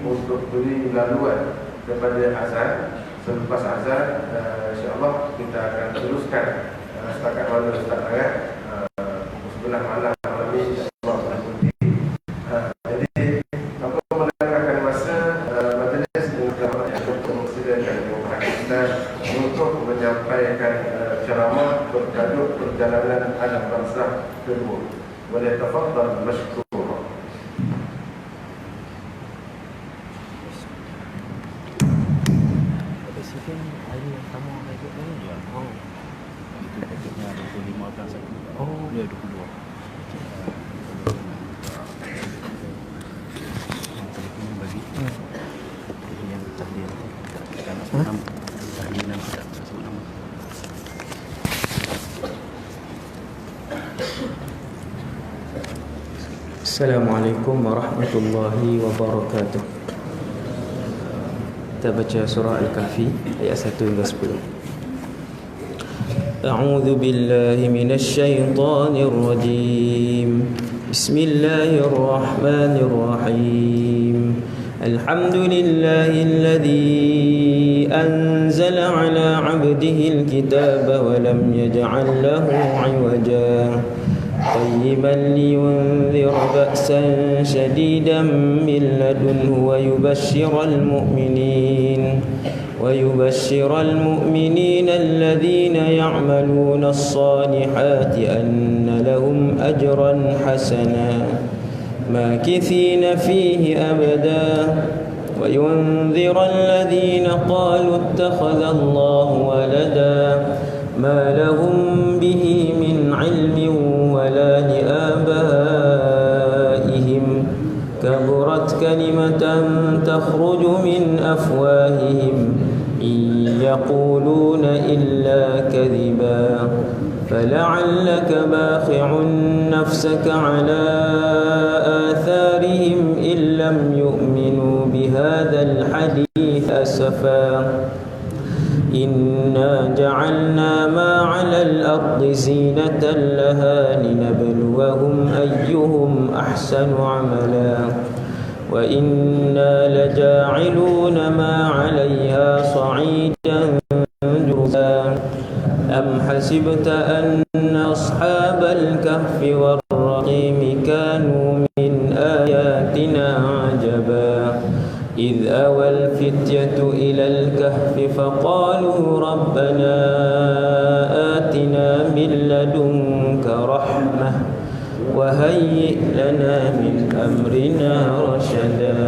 untuk beri laluan kepada azan. Selepas azan, insya-Allah kita akan teruskan setakat mana Ustaz ayat sebelah malam ini insya-Allah berhenti. Jadi apa melengahkan masa majlis untuk mempersilakan kita untuk menyampaikan ceramah bertajuk perjalanan anak bangsa kedua. Boleh tafadhal masykur. Assalamualaikum warahmatullahi wabarakatuh. Kita baca surah Al-Kahfi ayat 1 hingga 10. A'udzu billahi minasy syaithanir rajim. Bismillahirrahmanirrahim. Alhamdulillahilladzi anzala 'ala 'abdihi al-kitaba wa lam yaj'al lahu 'iwaja. طيبا لينذر بأسا شديدا من لدنه ويبشر المؤمنين الذين يعملون الصالحات أن لهم أجرا حسنا ماكثين فيه أبدا وينذر الذين قالوا اتخذ الله ولدا ما لهم به من علم ولا لآبائهم كبرت كلمة تخرج من أفواههم إن يقولون إلا كذبا فلعلك باخع نفسك على آثارهم إن لم يؤمنوا بهذا الحديث أسفا إنا جعلنا ما على الأرض زينة لها لنبلوهم أيهم أحسن عملا وإنا لجاعلون ما عليها صعيدا جرزا أم حسبت أن أصحاب الكهف والرقيم كانوا من آياتنا عجبا إذ أوى الفتية إلى الكهف فقالوا ربنا آتنا من لدنك رحمة وهيئ لنا من أمرنا رشدا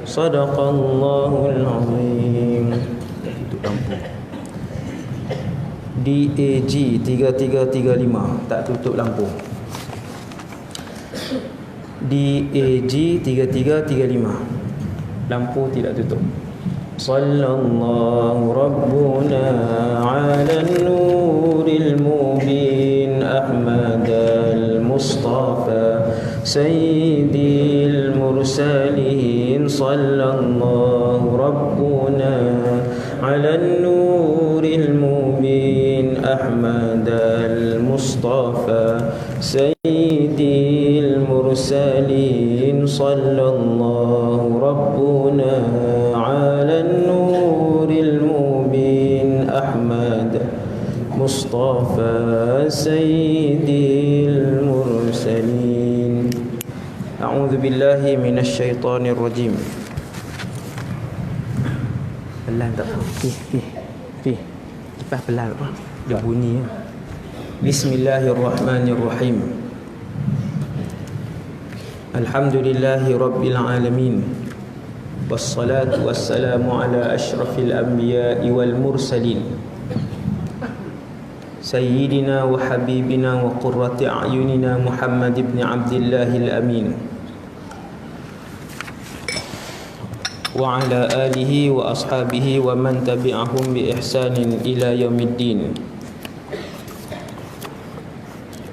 صدق الله العظيم. DAG 3335 tak tutup lampu. DAG 3335 lampu tidak tutup. Sallallahu rabbuna ala nuril mubin Ahmad al-Mustafa sayyidil mursalin. Sallallahu rabbuna ala nuril mubin Ahmad al-Mustafa sayyidil mursalin. Sallallahu rabbuna ala nuril mubin Ahmad Mustafa sayyidil mursalin. A'udzu billahi minasy syaithanir rajim. Pelan tak? Lepas pelan apa? Dia bunyi. Bismillahirrahmanirrahim. Alhamdulillahi rabbil alamin. Wassalatu wassalamu ala asyrafil anbiya'i wal mursalin. Sayyidina wa habibina wa qurrati a'yunina Muhammad ibn Abdillahil amin. Wa ala alihi wa ashabihi wa man tabi'ahum bi ihsanin ila yaumiddin.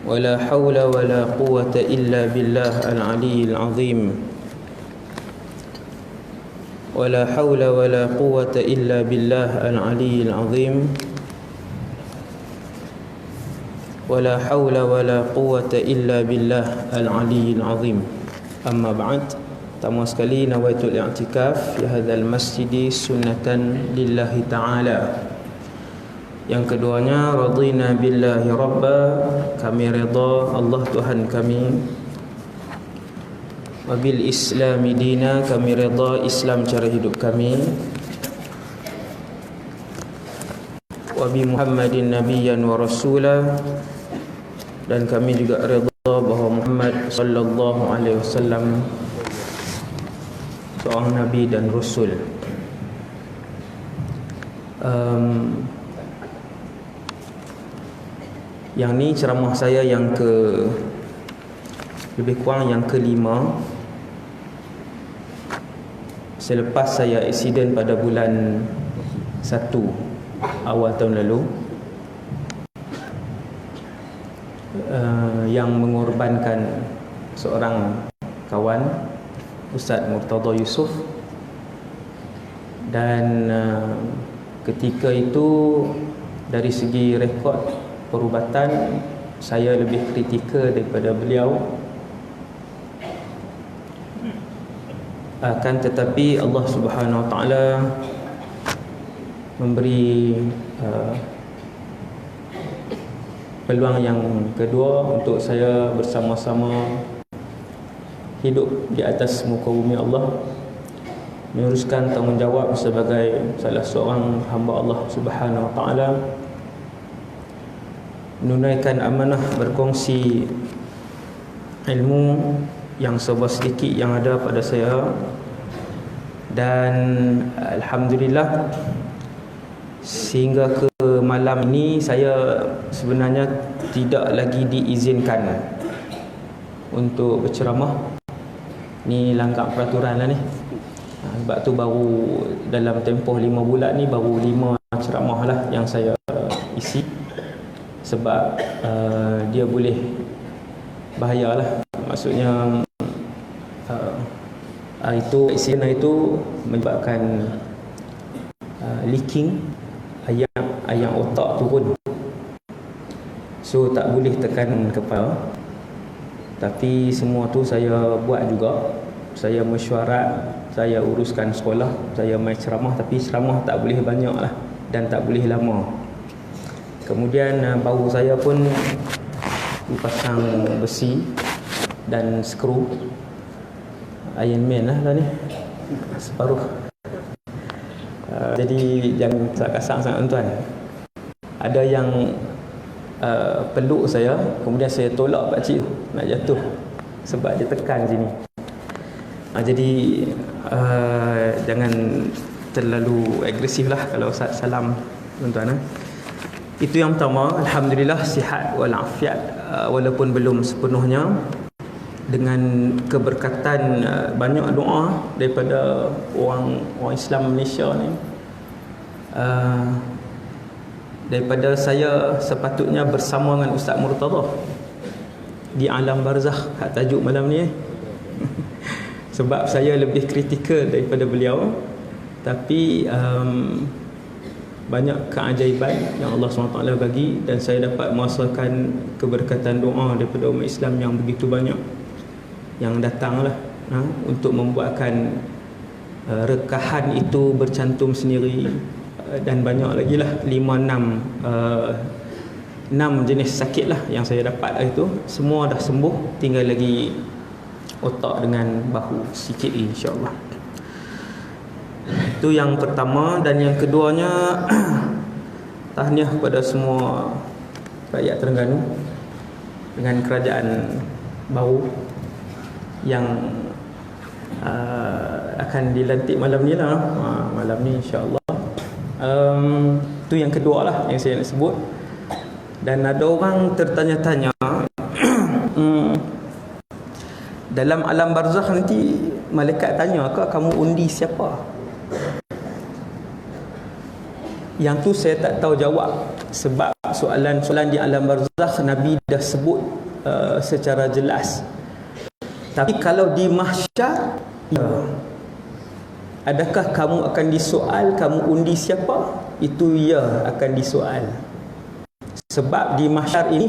Wala hawla wala quwwata illa billah al-aliyyil azim. Wala hawla wala quwwata illa billah al-aliyyil azim. Wala hawla wala quwwata illa billah al-aliyyil azim. Amma ba'd. pertama sekali, nawaitul i'tikaf fi hadzal masjid sunnatan lillahi ta'ala. Yang keduanya, radina billahi rabba, kami redha Allah Tuhan kami. Wabil islami dina, kami redha Islam cara hidup kami. Wabi Muhammadin nabiyyan wa rasulah, dan kami juga redha bahawa Muhammad sallallahu alaihi wasallam seorang nabi dan rasul. Yang ni ceramah saya yang lebih kurang yang kelima selepas saya aksiden pada bulan 1 awal tahun lalu, yang mengorbankan seorang kawan, Ustaz Murtada Yusof. Dan ketika itu dari segi rekod perubatan saya lebih kritikal daripada beliau. Akan tetapi Allah Subhanahu Wa Taala memberi peluang yang kedua untuk saya bersama-sama hidup di atas muka bumi Allah, meneruskan tanggungjawab sebagai salah seorang hamba Allah Subhanahu Wa Taala, menunaikan amanah berkongsi ilmu yang serba sedikit yang ada pada saya. Dan alhamdulillah, sehingga ke malam ini saya sebenarnya tidak lagi diizinkan untuk berceramah. Ni langgar peraturan lah ni. Sebab tu baru dalam tempoh 5 bulan ni baru 5 ceramah lah yang saya isi. Sebab dia boleh bahayalah. Maksudnya insiden itu menyebabkan leaking, ayam otak turun. So tak boleh tekan kepala. Tapi semua tu saya buat juga. Saya mesyuarat, saya uruskan sekolah, saya main ceramah, tapi ceramah tak boleh banyak lah dan tak boleh lama. Kemudian bahu saya pun dipasang besi dan skru Iron Man lah ni, separuh. Jadi jangan kasar sangat tuan. Ada yang peluk saya, kemudian saya tolak pakcik nak jatuh sebab dia tekan sini. Jadi jangan terlalu agresif lah kalau salam tuan-tuan. Itu yang pertama. Alhamdulillah sihat walafiat, walaupun belum sepenuhnya, dengan keberkatan banyak doa daripada orang Islam Malaysia ni. Daripada saya sepatutnya bersama dengan Ustaz Murtada di alam barzakh, hak tajuk malam ni. Sebab saya lebih kritikal daripada beliau, tapi banyak keajaiban yang Allah SWT bagi, dan saya dapat merasakan keberkatan doa daripada umat Islam yang begitu banyak yang datanglah untuk membuatkan rekahan itu bercantum sendiri. Dan banyak lagi lah, 6 jenis sakit lah yang saya dapat itu. Semua dah sembuh, tinggal lagi otak dengan bahu sikit, insyaAllah. Itu yang pertama. Dan yang keduanya, tahniah kepada semua rakyat Terengganu dengan kerajaan baru yang akan dilantik malam ni lah. Malam ni insyaAllah. Itu yang kedua lah yang saya nak sebut. Dan ada orang tertanya-tanya, dalam alam barzakh nanti malaikat tanya ke kamu undi siapa? Yang tu saya tak tahu jawab. Sebab soalan-soalan di alam barzakh Nabi dah sebut secara jelas. Tapi kalau di mahsyar, adakah kamu akan disoal kamu undi siapa? Itu ya, akan disoal. Sebab di mahsyar ini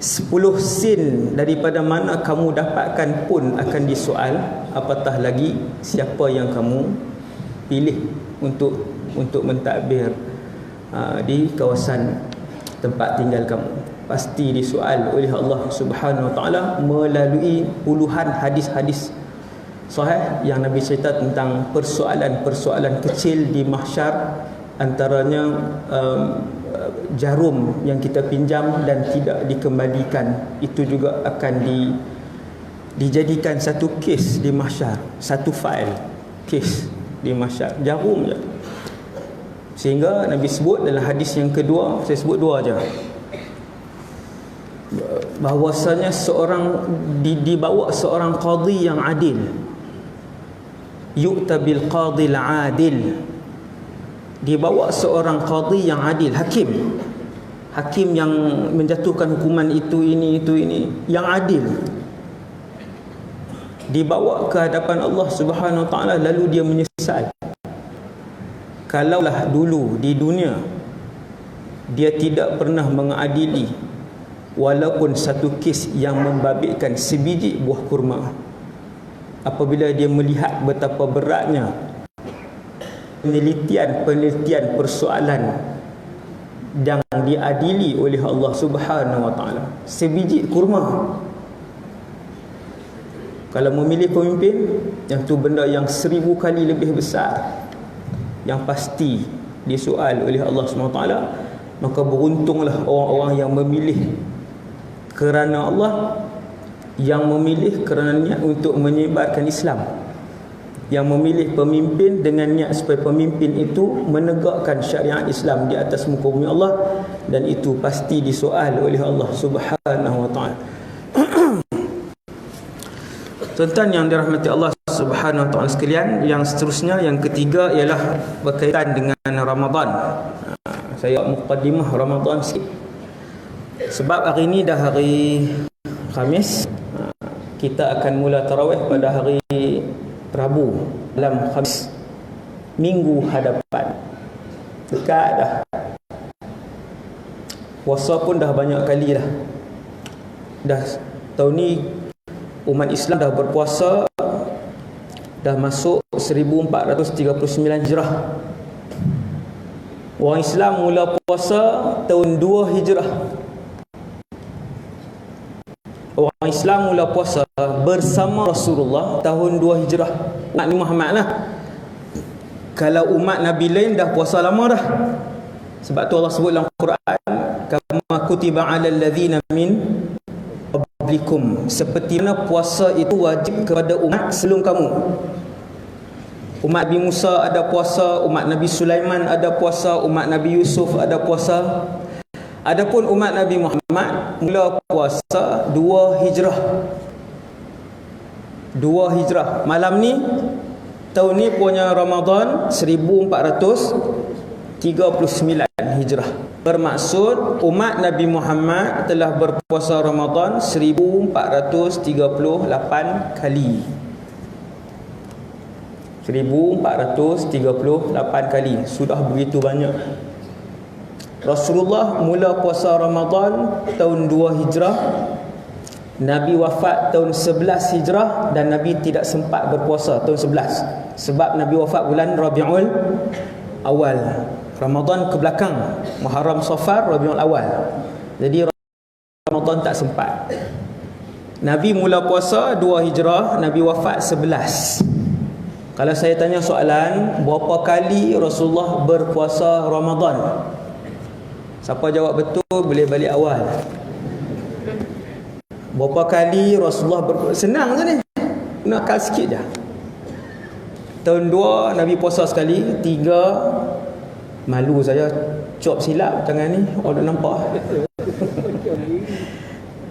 10 sen daripada mana kamu dapatkan pun akan disoal, apatah lagi siapa yang kamu pilih untuk mentadbir di kawasan tempat tinggal kamu. Pasti disoal oleh Allah Subhanahu Wa Taala melalui puluhan hadis-hadis sahih yang Nabi cerita tentang persoalan-persoalan kecil di mahsyar, antaranya jarum yang kita pinjam dan tidak dikembalikan, itu juga akan dijadikan satu kes di mahsyar, satu file kes di mahsyar, jarum je. Sehingga Nabi sebut dalam hadis yang kedua, saya sebut dua aja, bahawasanya dibawa seorang qadhi yang adil, yu'ta bil qadhil adil, dibawa seorang qadhi yang adil, hakim yang menjatuhkan hukuman itu ini yang adil, dibawa ke hadapan Allah Subhanahu Wa Taala, lalu dia menyesal. Kalaulah dulu di dunia dia tidak pernah mengadili walaupun satu kes yang membabitkan sebiji buah kurma, apabila dia melihat betapa beratnya penelitian persoalan yang diadili oleh Allah Subhanahu Wa Taala, sebiji kurma, kalau memilih pemimpin yang tu benda yang 1000 kali lebih besar, yang pasti disoal oleh Allah Subhanahu Wa Taala, maka beruntunglah orang-orang yang memilih kerana Allah, yang memilih kerana niat untuk menyebarkan Islam, yang memilih pemimpin dengan niat supaya pemimpin itu menegakkan syariat Islam di atas muka bumi Allah, dan itu pasti disoal oleh Allah Subhanahu Wa Taala. Tuan-tuan yang dirahmati Allah Subhanahu Wa Taala sekalian, yang seterusnya, yang ketiga ialah berkaitan dengan Ramadan. Saya muqaddimah Ramadan sikit, sebab hari ini dah hari Khamis. Kita akan mula tarawih pada hari Rabu, malam Khamis, minggu hadapan. Dekat dah. Puasa pun dah banyak kali dah. Tahun ni umat Islam dah berpuasa, dah masuk 1439 Hijrah. Orang Islam mula puasa tahun 2 Hijrah. Orang Islam mula puasa bersama Rasulullah tahun 2 Hijrah. Nabi Muhammad lah. Kalau umat Nabi lain dah puasa lama dah. Sebab tu Allah sebut dalam Quran, kama kutiba 'alal ladzina min qablikum, seperti mana puasa itu wajib kepada umat sebelum kamu. Umat Nabi Musa ada puasa, umat Nabi Sulaiman ada puasa, umat Nabi Yusuf ada puasa. Adapun umat Nabi Muhammad mula puasa 2 Hijrah. 2 Hijrah. Malam ni, tahun ni punya Ramadan 1439 Hijrah. Bermaksud umat Nabi Muhammad telah berpuasa Ramadan 1438 kali. 1438 kali. Sudah begitu banyak. Rasulullah mula puasa Ramadan tahun 2 Hijrah. Nabi wafat tahun 11 Hijrah, dan Nabi tidak sempat berpuasa tahun 11 sebab Nabi wafat bulan Rabiul Awal. Ramadan ke belakang, Muharram, Safar, Rabiul Awal. Jadi Ramadan tak sempat. Nabi mula puasa 2 Hijrah, Nabi wafat 11. Kalau saya tanya soalan, berapa kali Rasulullah berpuasa Ramadan? Siapa jawab betul boleh balik awal. Berapa kali Rasulullah senang je ni. Nak akal sikit je. Tahun 2 Nabi puasa sekali, 3 malu saya cop silap tangan ni. Orang dah nampak.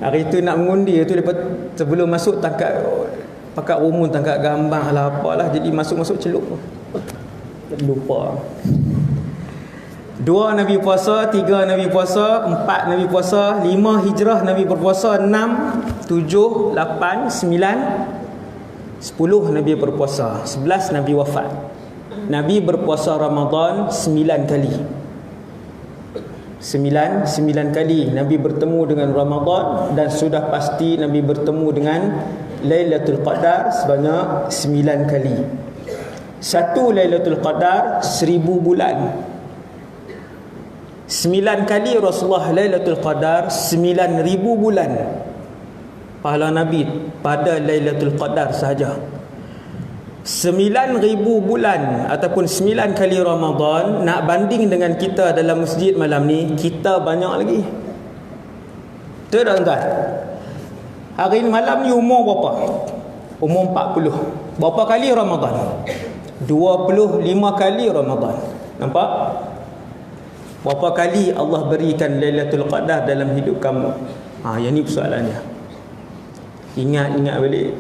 Hari tu nak mengundi tu, lepas sebelum masuk tangkap pakat rumun, tangkap gambar lah apalah, jadi masuk celup. Lupa. 2 Nabi puasa, 3 Nabi puasa, 4 Nabi puasa, 5 Hijrah Nabi berpuasa, 6, 7, 8, 9, 10 Nabi berpuasa, 11 Nabi wafat. Nabi berpuasa Ramadan 9 kali. Sembilan kali Nabi bertemu dengan Ramadan, dan sudah pasti Nabi bertemu dengan Lailatul Qadar sebanyak 9 kali. Satu Lailatul Qadar 1000 bulan. 9 kali Rasulullah Lailatul Qadar 9,000 bulan. Pahala Nabi pada Lailatul Qadar sahaja 9,000 bulan ataupun 9 kali Ramadan. Nak banding dengan kita dalam masjid malam ni, kita banyak lagi. Betul tak tuan? Hari ni malam ni umur berapa? Umur 40. Berapa kali Ramadan? 25 kali Ramadan. Nampak? Berapa kali Allah berikan Lailatul Qadar dalam hidup kamu? Yang ni persoalannya. Ingat balik.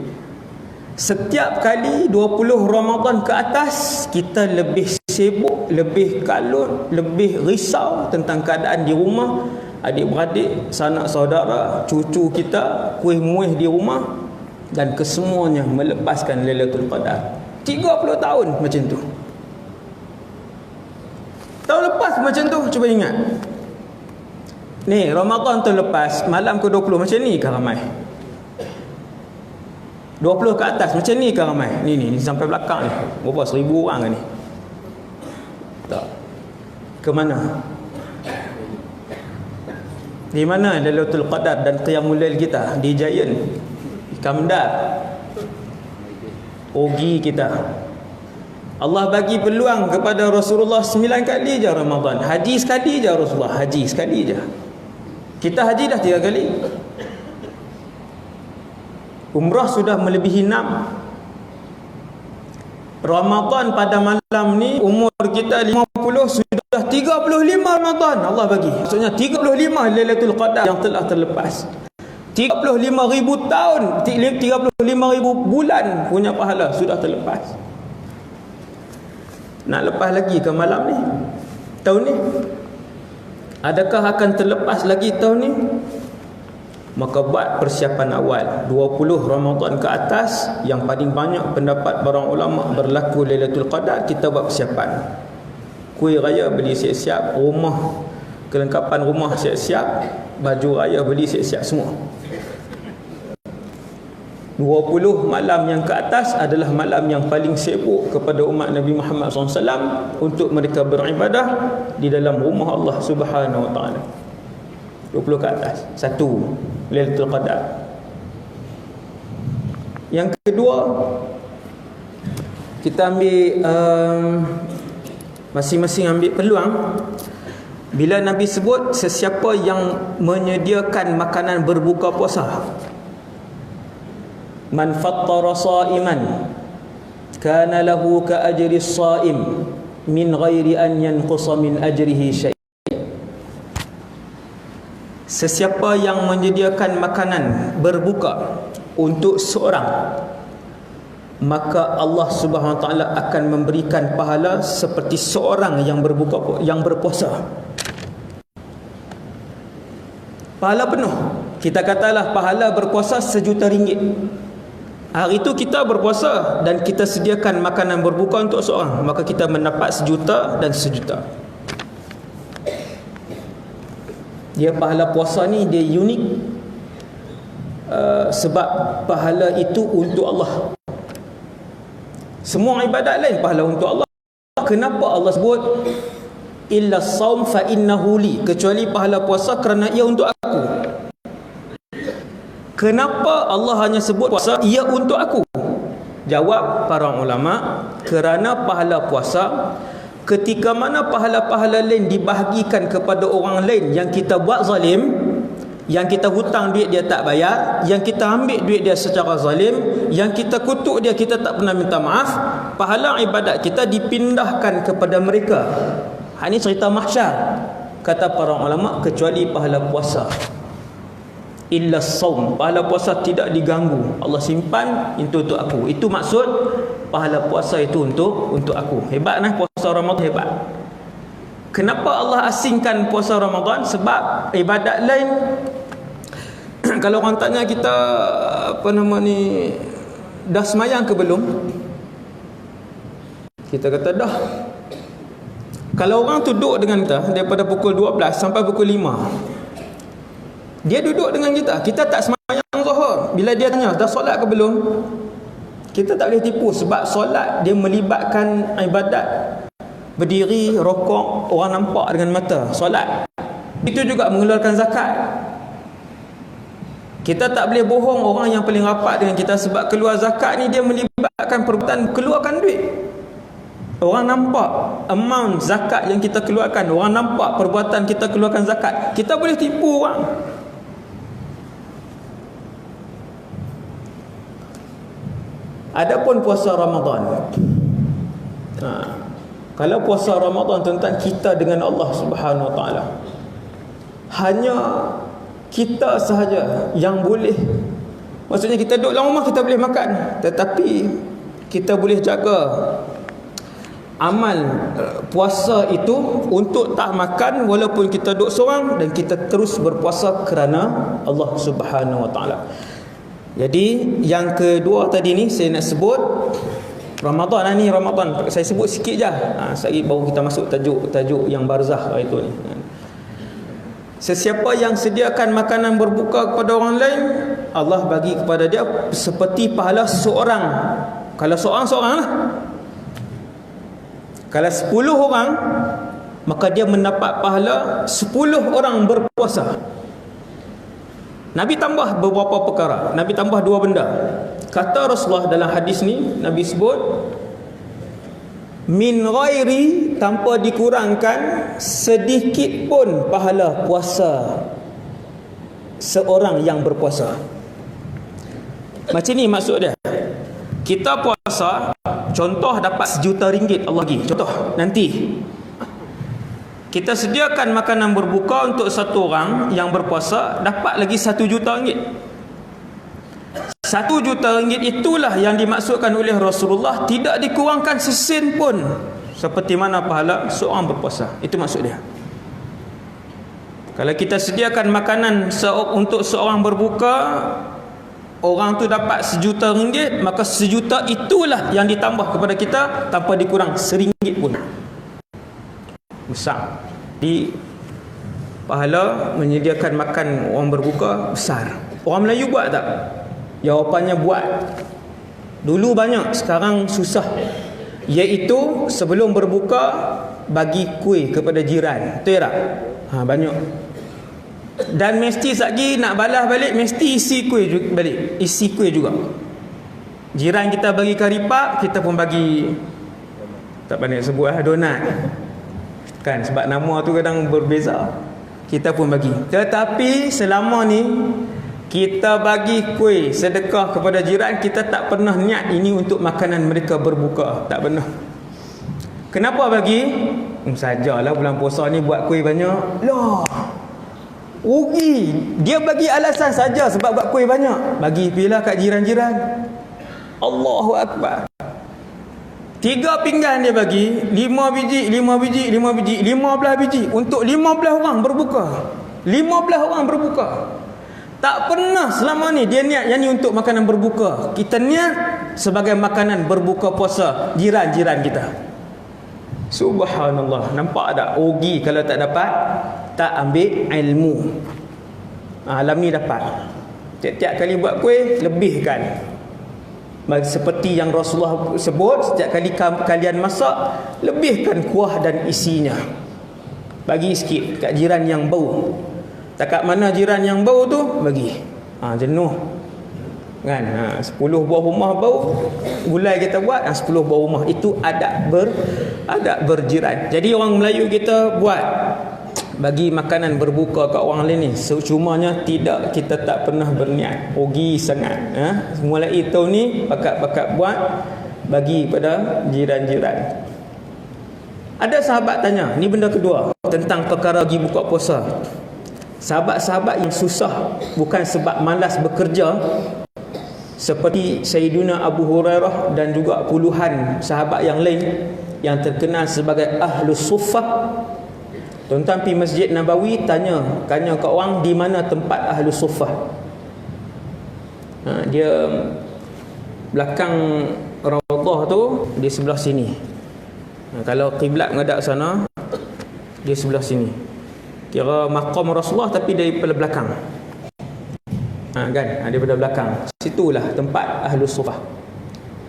Setiap kali 20 Ramadan ke atas, kita lebih sibuk, lebih kalut, lebih risau tentang keadaan di rumah, adik-beradik, sanak saudara, cucu kita, kuih-muih di rumah, dan kesemuanya melepaskan Lailatul Qadar. 30 tahun macam tu. Tahun lepas macam tu, cuba ingat. Ni Ramadan tahun lepas, malam ke-20 macam ni ke ramai? 20 ke atas macam ni ke ramai? Ni sampai belakang ni. Berapa? 1000 orang ke ni? Tak. Ke mana? Di mana Lailatul Qadar dan Qiyamul Lail kita? Di Giant, Kamdar, Ogi kita. Allah bagi peluang kepada Rasulullah 9 kali je Ramadan. Haji sekali je Rasulullah. Haji sekali je. Kita haji dah 3 kali. Umrah sudah melebihi 6. Ramadan pada malam ni, umur kita 50, sudah 35 Ramadan Allah bagi. Maksudnya 35 Lailatul Qadar yang telah terlepas. 35,000 tahun, 35,000 bulan punya pahala sudah terlepas. Nak lepas lagi ke malam ni? Tahun ni? Adakah akan terlepas lagi tahun ni? Maka buat persiapan awal. 20 Ramadan ke atas, yang paling banyak pendapat para ulama berlaku Lailatul Qadar, kita buat persiapan. Kuih raya beli siap-siap, rumah, kelengkapan rumah siap-siap, baju raya beli siap-siap semua. 20 malam yang ke atas adalah malam yang paling sibuk kepada umat Nabi Muhammad SAW untuk mereka beribadah di dalam rumah Allah Subhanahu Wa Taala. 20 ke atas, satu Lailatul Qadar. Yang kedua, kita ambil masing-masing ambil peluang. Bila Nabi sebut sesiapa yang menyediakan makanan berbuka puasa, man fattara sa'iman kana lahu ka ajri as-sa'im min ghairi an yanqusa min ajrihi syai'. Sesiapa yang menyediakan makanan berbuka untuk seorang, maka Allah Subhanahu Wa Taala akan memberikan pahala seperti seorang yang berbuka, yang berpuasa. Pahala penuh. Kita katalah pahala berpuasa RM1,000,000. Hari itu kita berpuasa dan kita sediakan makanan berbuka untuk seorang, maka kita mendapat RM1,000,000 dan RM1,000,000. Dia pahala puasa ni dia unik, sebab pahala itu untuk Allah. Semua ibadat lain pahala untuk Allah. Kenapa Allah sebut illa saum fa innahu li, kecuali pahala puasa kerana ia untuk aku? Kenapa Allah hanya sebut puasa ia untuk aku? Jawab para ulama, kerana pahala puasa, ketika mana pahala-pahala lain dibahagikan kepada orang lain yang kita buat zalim, yang kita hutang duit dia tak bayar, yang kita ambil duit dia secara zalim, yang kita kutuk dia kita tak pernah minta maaf, pahala ibadat kita dipindahkan kepada mereka. Ini cerita mahsyar. Kata para ulama, kecuali pahala puasa. Illa saum, pahala puasa tidak diganggu. Allah simpan itu untuk aku. Itu maksud pahala puasa itu untuk aku. Hebat nah puasa Ramadan, hebat. Kenapa Allah asingkan puasa Ramadan? Sebab ibadat lain kalau orang tanya kita dah semayang ke belum? Kita kata dah. Kalau orang tu duduk dengan kita daripada pukul 12 sampai pukul 5, dia duduk dengan kita, kita tak sembahyang zuhur, bila dia tanya dah solat ke belum, kita tak boleh tipu, sebab solat dia melibatkan ibadat berdiri, rokok, orang nampak dengan mata. Solat itu juga mengeluarkan zakat. Kita tak boleh bohong orang yang paling rapat dengan kita, sebab keluar zakat ni dia melibatkan perbuatan keluarkan duit. Orang nampak amount zakat yang kita keluarkan, orang nampak perbuatan kita keluarkan zakat, kita boleh tipu orang. Adapun puasa Ramadan, kalau puasa Ramadan tentang kita dengan Allah Subhanahu Wa Taala, hanya kita sahaja yang boleh. Maksudnya kita duduk dalam rumah kita boleh makan, tetapi kita boleh jaga amal puasa itu untuk tak makan walaupun kita duduk seorang, dan kita terus berpuasa kerana Allah Subhanahu Wa Taala. Jadi yang kedua tadi ni saya nak sebut Ramadan ni, Ramadan saya sebut sikit je. Sekejap baru kita masuk tajuk yang barzakh itu ni. Sesiapa yang sediakan makanan berbuka kepada orang lain, Allah bagi kepada dia seperti pahala seorang. Kalau seorang lah. Kalau 10 orang, maka dia mendapat pahala 10 orang berpuasa. Nabi tambah beberapa perkara. Nabi tambah 2 benda. Kata Rasulullah dalam hadis ni, Nabi sebut min ghairi, tanpa dikurangkan sedikit pun pahala puasa seorang yang berpuasa. Macam ni maksud dia. Kita puasa, contoh dapat RM1 juta Allah bagi. Contoh nanti kita sediakan makanan berbuka untuk satu orang yang berpuasa, dapat lagi RM1 juta. RM1 juta itulah yang dimaksudkan oleh Rasulullah, tidak dikurangkan sesen pun, seperti mana pahala seorang berpuasa. Itu maksud dia. Kalau kita sediakan makanan untuk seorang berbuka, orang tu dapat RM1 juta, maka RM1 juta itulah yang ditambah kepada kita tanpa dikurang RM1 pun. Besar. Di pahala menyediakan makan orang berbuka besar. Orang Melayu buat tak? Jawapannya buat. Dulu banyak, sekarang susah. Iaitu sebelum berbuka bagi kuih kepada jiran. Betul tak? Banyak. Dan mesti lagi nak balas balik, mesti isi kuih balik. Isi kuih juga. Jiran kita bagi karipap, kita pun bagi, tak pandai sebut donat. Kan, sebab nama tu kadang berbeza. Kita pun bagi. Tetapi selama ni kita bagi kuih sedekah kepada jiran, kita tak pernah niat ini untuk makanan mereka berbuka. Tak pernah. Kenapa bagi? Sajalah bulan puasa ni buat kuih banyak. Lah, rugi. Dia bagi alasan saja sebab buat kuih banyak. Bagi pilah kat jiran-jiran. Allahu Akbar. 3 pinggan dia bagi, 5 biji, 5 biji, 5 biji, 15 biji untuk 15 orang berbuka. 15 orang berbuka. Tak pernah selama ni dia niat yang ni untuk makanan berbuka. Kita niat sebagai makanan berbuka puasa jiran-jiran kita. Subhanallah. Nampak tak rugi kalau tak dapat? Tak ambil ilmu. Alam ni dapat. Tiap-tiap kali buat kuih, lebihkan. Seperti yang Rasulullah sebut, setiap kali kalian masak, lebihkan kuah dan isinya. Bagi sikit kat jiran yang bau. Takat mana jiran yang bau tu, bagi. Jenuh. Kan? 10 buah rumah bau, gulai kita buat, 10 buah rumah. Itu adab berjiran. Jadi orang Melayu kita buat bagi makanan berbuka kat orang lain ni, cumanya tidak, kita tak pernah berniat. Rugi sangat. Mulai tahun ni bakat-bakat buat, bagi pada jiran-jiran. Ada sahabat tanya, ni benda kedua tentang perkara pergi buka puasa. Sahabat-sahabat yang susah bukan sebab malas bekerja, seperti Sayyidina Abu Hurairah dan juga puluhan sahabat yang lain yang terkenal sebagai Ahlus Suffah. Tuan-tuan pergi Masjid Nabawi, tanya kat orang di mana tempat Ahlus Suffah. Dia belakang Raudhah tu, di sebelah sini. Kalau kiblat menghadap sana, Dia sebelah sini. Kira maqam Rasulullah tapi daripada belakang. Kan? Daripada belakang. Situlah tempat Ahlus Suffah.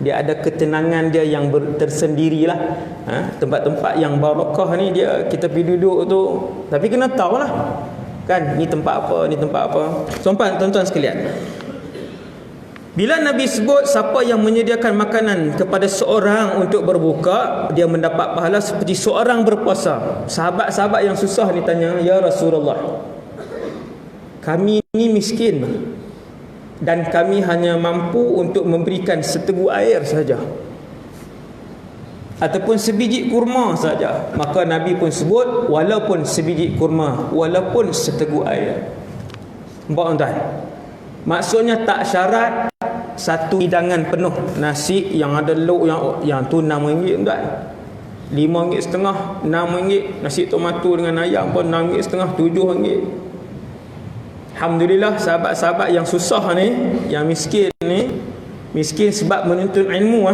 Dia ada ketenangan dia yang tersendirilah. Tempat-tempat yang barakah ni dia kita pergi duduk tu, tapi kena tahulah. Kan, ni tempat apa, ni tempat apa. Tuan-tuan sekalian. Bila Nabi sebut siapa yang menyediakan makanan kepada seorang untuk berbuka, dia mendapat pahala seperti seorang berpuasa. Sahabat-sahabat yang susah ni tanya, "Ya Rasulullah, kami ni miskin dan kami hanya mampu untuk memberikan seteguk air saja ataupun sebiji kurma saja." Maka Nabi pun sebut, walaupun sebiji kurma, walaupun seteguk air. Nampak tuan? Maksudnya tak syarat satu hidangan penuh nasi yang ada lauk yang tu RM6 tuan. RM5.5, RM6. Nasi tomato dengan ayam pun RM6.5, RM7. Alhamdulillah, sahabat-sahabat yang susah ni, yang miskin ni, miskin sebab menuntut ilmu.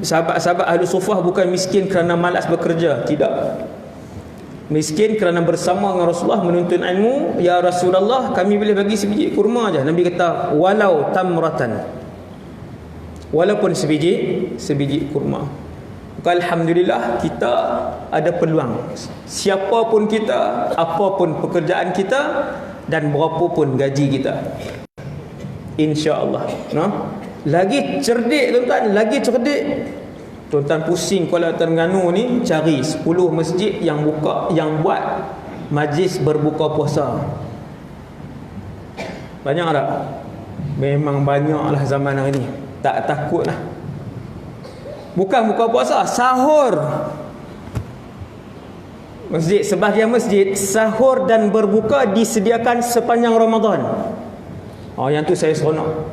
Sahabat-sahabat Ahlus Suffah bukan miskin kerana malas bekerja, tidak. Miskin kerana bersama dengan Rasulullah menuntut ilmu. "Ya Rasulullah, kami boleh bagi sebiji kurma aja." Nabi kata, "Walau tamratan." Walaupun sebiji kurma. Maka alhamdulillah kita ada peluang. Siapapun kita, apapun pekerjaan kita dan berapapun gaji kita, insya-Allah, lagi cerdik tuan-tuan, lagi cerdik. Tuan-tuan pusing Kuala Terengganu ni cari 10 masjid yang buat majlis berbuka puasa. Banyak tak? Memang banyaklah zaman hari ni. Tak takut lah. Bukan buka puasa, sahur. Sebahagian masjid sahur dan berbuka disediakan sepanjang Ramadan. Yang tu saya seronok.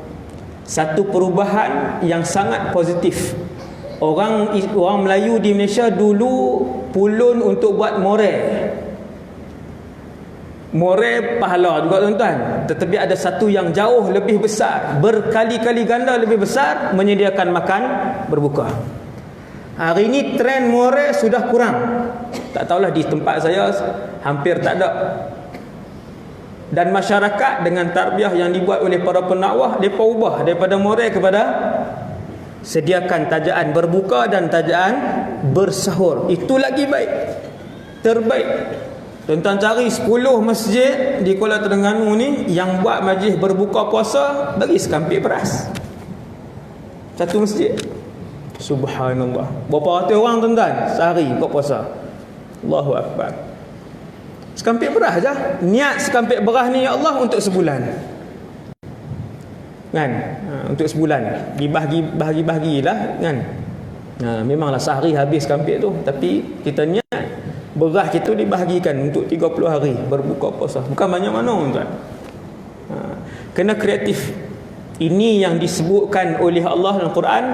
Satu perubahan yang sangat positif. Orang Melayu di Malaysia dulu pulun untuk buat More pahala juga tuan-tuan. Tetapi ada satu yang jauh lebih besar, berkali-kali ganda lebih besar, menyediakan makan berbuka. Hari ini trend more sudah kurang. Tak tahulah, di tempat saya hampir tak ada. Dan masyarakat dengan tarbiyah yang dibuat oleh para pendakwah, mereka ubah daripada more kepada sediakan tajaan berbuka dan tajaan bersahur. Itu lagi baik, terbaik. Tuan-tuan cari 10 masjid di Kuala Terengganu ni yang buat majlis berbuka puasa, bagi sekampik beras. Satu masjid. Subhanallah. Berapa ratus orang tuan-tuan sehari buka puasa? Allahu Akbar. Sekampik beras je. Niat sekampik beras ni, ya Allah, untuk sebulan. Kan? Untuk sebulan. Dibahagi-bahagilah kan. Memanglah sehari habis sekampik tu, tapi kita niat beras kita dibahagikan untuk 30 hari berbuka puasa. Bukan banyak mana tuan. Kena kreatif. Ini yang disebutkan oleh Allah dalam Quran,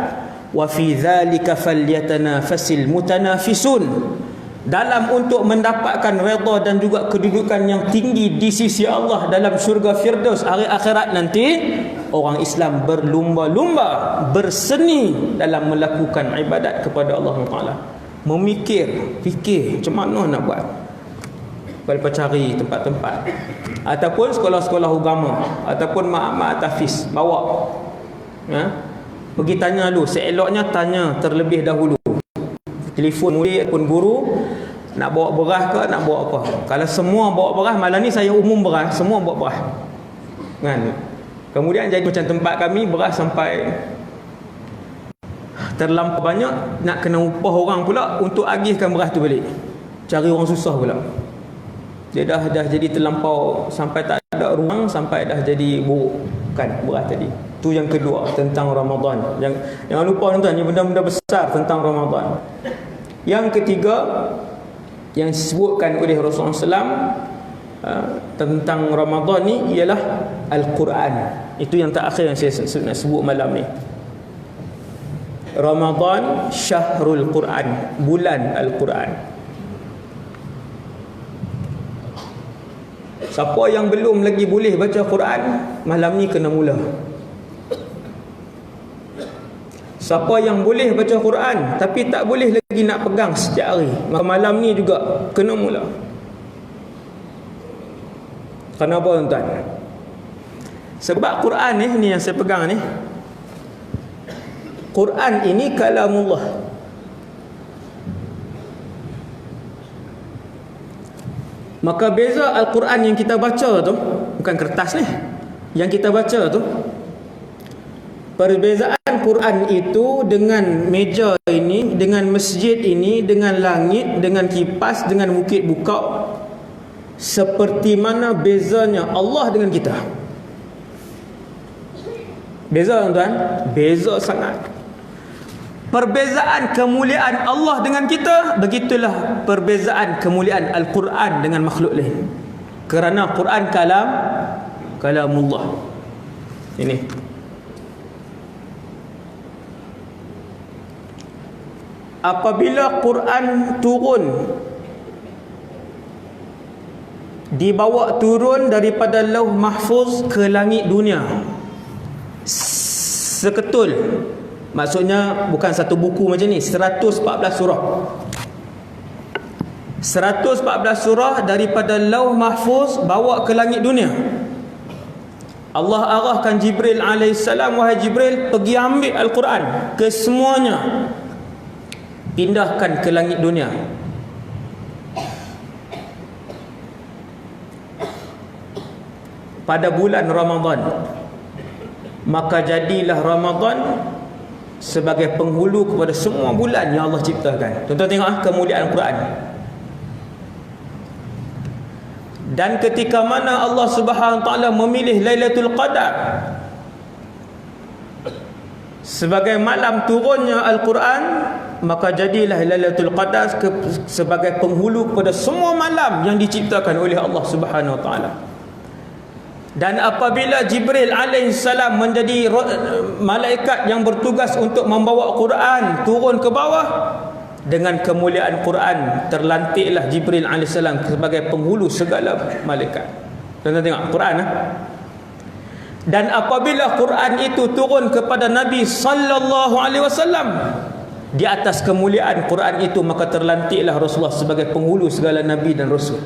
wa fi dzalika falyatanafasil mutanafisun. Dalam untuk mendapatkan redha dan juga kedudukan yang tinggi di sisi Allah dalam syurga Firdaus hari akhirat nanti, orang Islam berlumba-lumba, berseni dalam melakukan ibadat kepada Allah Taala. Fikir macam mana nak buat. Lepas cari tempat-tempat ataupun sekolah-sekolah agama ataupun mak-mak tahfiz bawa. Pergi tanya dulu, seeloknya tanya terlebih dahulu. Telefon murid pun guru, nak bawa beras ke, nak bawa apa. Kalau semua bawa beras, malam ni saya umum beras, semua bawa beras. Kan? Kemudian jadi macam tempat kami beras sampai terlampau banyak, nak kena upah orang pula untuk agihkan beras tu balik. Cari orang susah pula. Dia dah jadi terlampau sampai tak ada ruang, sampai dah jadi buruk kan beras tadi. Tu yang kedua tentang Ramadan. Jangan lupa tuan-tuan, ini benda-benda besar tentang Ramadan. Yang ketiga yang disebutkan oleh Rasulullah SAW tentang Ramadan ni ialah Al-Quran. Itu yang terakhir yang saya nak sebut malam ni. Ramadan Syahrul Quran, bulan Al-Quran. Siapa yang belum lagi boleh baca Quran, malam ni kena mula. Siapa yang boleh baca Quran tapi tak boleh lagi nak pegang setiap hari, maka malam ni juga kena mula. Kenapa tuan-tuan? Sebab Quran ni yang saya pegang ni, Quran ini kalamullah. Maka beza Al-Quran yang kita baca tu, bukan kertas ni, yang kita baca tu, perbezaan Quran itu dengan meja ini, dengan masjid ini, dengan langit, dengan kipas, dengan bukit bukau, seperti mana bezanya Allah dengan kita. Beza tuan-tuan, beza sangat. Perbezaan kemuliaan Allah dengan kita, begitulah perbezaan kemuliaan Al-Quran dengan makhluk lain. Kerana Quran kalamullah. Ini. Apabila Quran turun, dibawa turun daripada Lauh Mahfuz ke langit dunia, seketul, maksudnya bukan satu buku macam ni, 114 surah. 114 surah daripada Lauh Mahfuz bawa ke langit dunia. Allah arahkan Jibril alaihissalam, wahai Jibril, pergi ambil Al-Quran ke semuanya, pindahkan ke langit dunia. Pada bulan Ramadan, maka jadilah Ramadan sebagai penghulu kepada semua bulan yang Allah ciptakan. Tuan-tuan tengok kemuliaan Quran. Dan ketika mana Allah Subhanahu Wa Taala memilih Lailatul Qadar sebagai malam turunnya Al-Quran, maka jadilah Lailatul Qadar sebagai penghulu kepada semua malam yang diciptakan oleh Allah Subhanahu Wa Taala. Dan apabila Jibril alaihissalam menjadi malaikat yang bertugas untuk membawa Quran turun ke bawah, dengan kemuliaan Quran terlantiklah Jibril alaihissalam sebagai penghulu segala malaikat. Tuan-tuan tengok Quran. Dan apabila Quran itu turun kepada Nabi sallallahu alaihi wasallam, di atas kemuliaan Quran itu, maka terlantiklah Rasulullah sebagai penghulu segala nabi dan rasul.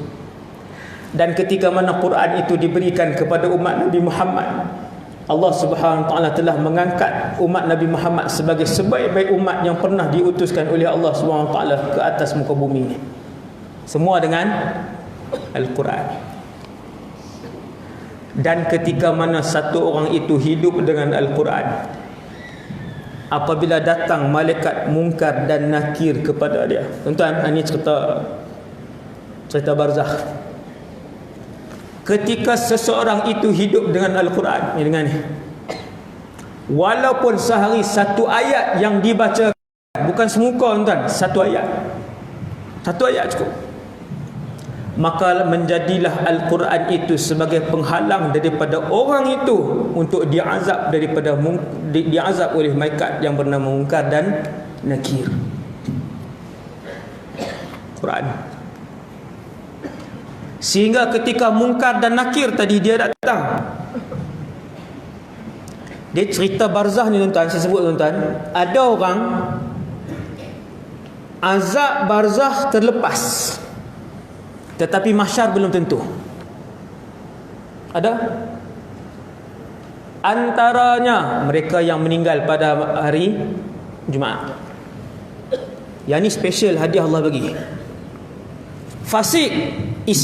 Dan ketika mana Quran itu diberikan kepada umat Nabi Muhammad, Allah Subhanahu Wa Taala telah mengangkat umat Nabi Muhammad sebagai sebaik-baik umat yang pernah diutuskan oleh Allah Subhanahu Wa Taala ke atas muka bumi ini. Semua dengan Al-Quran. Dan ketika mana satu orang itu hidup dengan Al-Quran, apabila datang malaikat Munkar dan Nakir kepada dia. Tuan-tuan, ini cerita barzakh. Ketika seseorang itu hidup dengan Al-Quran, dengan ni, walaupun sehari satu ayat yang dibaca, bukan semuka tuan-tuan, satu ayat cukup, maka menjadilah Al-Quran itu sebagai penghalang daripada orang itu untuk diazab diazab oleh malaikat yang bernama Munkar dan Nakir. Quran. Sehingga ketika Munkar dan Nakir tadi dia datang, dia cerita barzah ni tuan-tuan, saya sebut tuan-tuan, ada orang azab barzah terlepas, tetapi mahsyar belum tentu. Ada antaranya mereka yang meninggal pada hari Jumaat. Yang ni special hadiah Allah bagi. Fasik,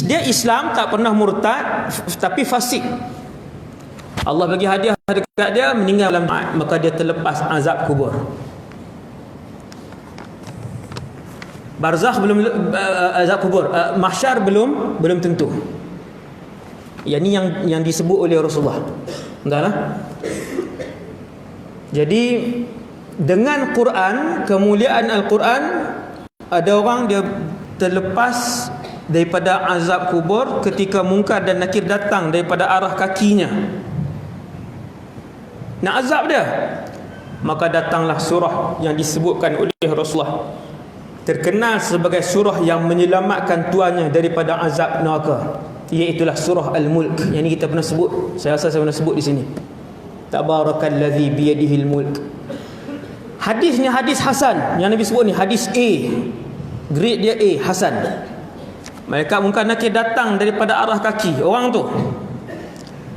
dia Islam, tak pernah murtad, tapi fasik, Allah bagi hadiah dekat dia, meninggal dalam Jumaat, maka dia terlepas azab kubur. Barzakh belum, azab kubur, mahsyar belum tentu. Yang ni yang disebut oleh Rasulullah. Entahlah. Jadi dengan Quran, kemuliaan Al-Quran, ada orang dia terlepas daripada azab kubur ketika Munkar dan Nakir datang daripada arah kakinya nak azab dia, maka datanglah surah yang disebutkan oleh Rasulullah, terkenal sebagai surah yang menyelamatkan tuannya daripada azab neraka, iaitulah surah Al-Mulk. Yang ini kita pernah sebut, saya rasa saya pernah sebut di sini. Tabarakallazi biyadihil mulk. Hadis ni hadis hasan. Yang Nabi sebut ni hadis A. Grade dia A, hasan. Malaikat munkar nakir datang daripada arah kaki orang tu.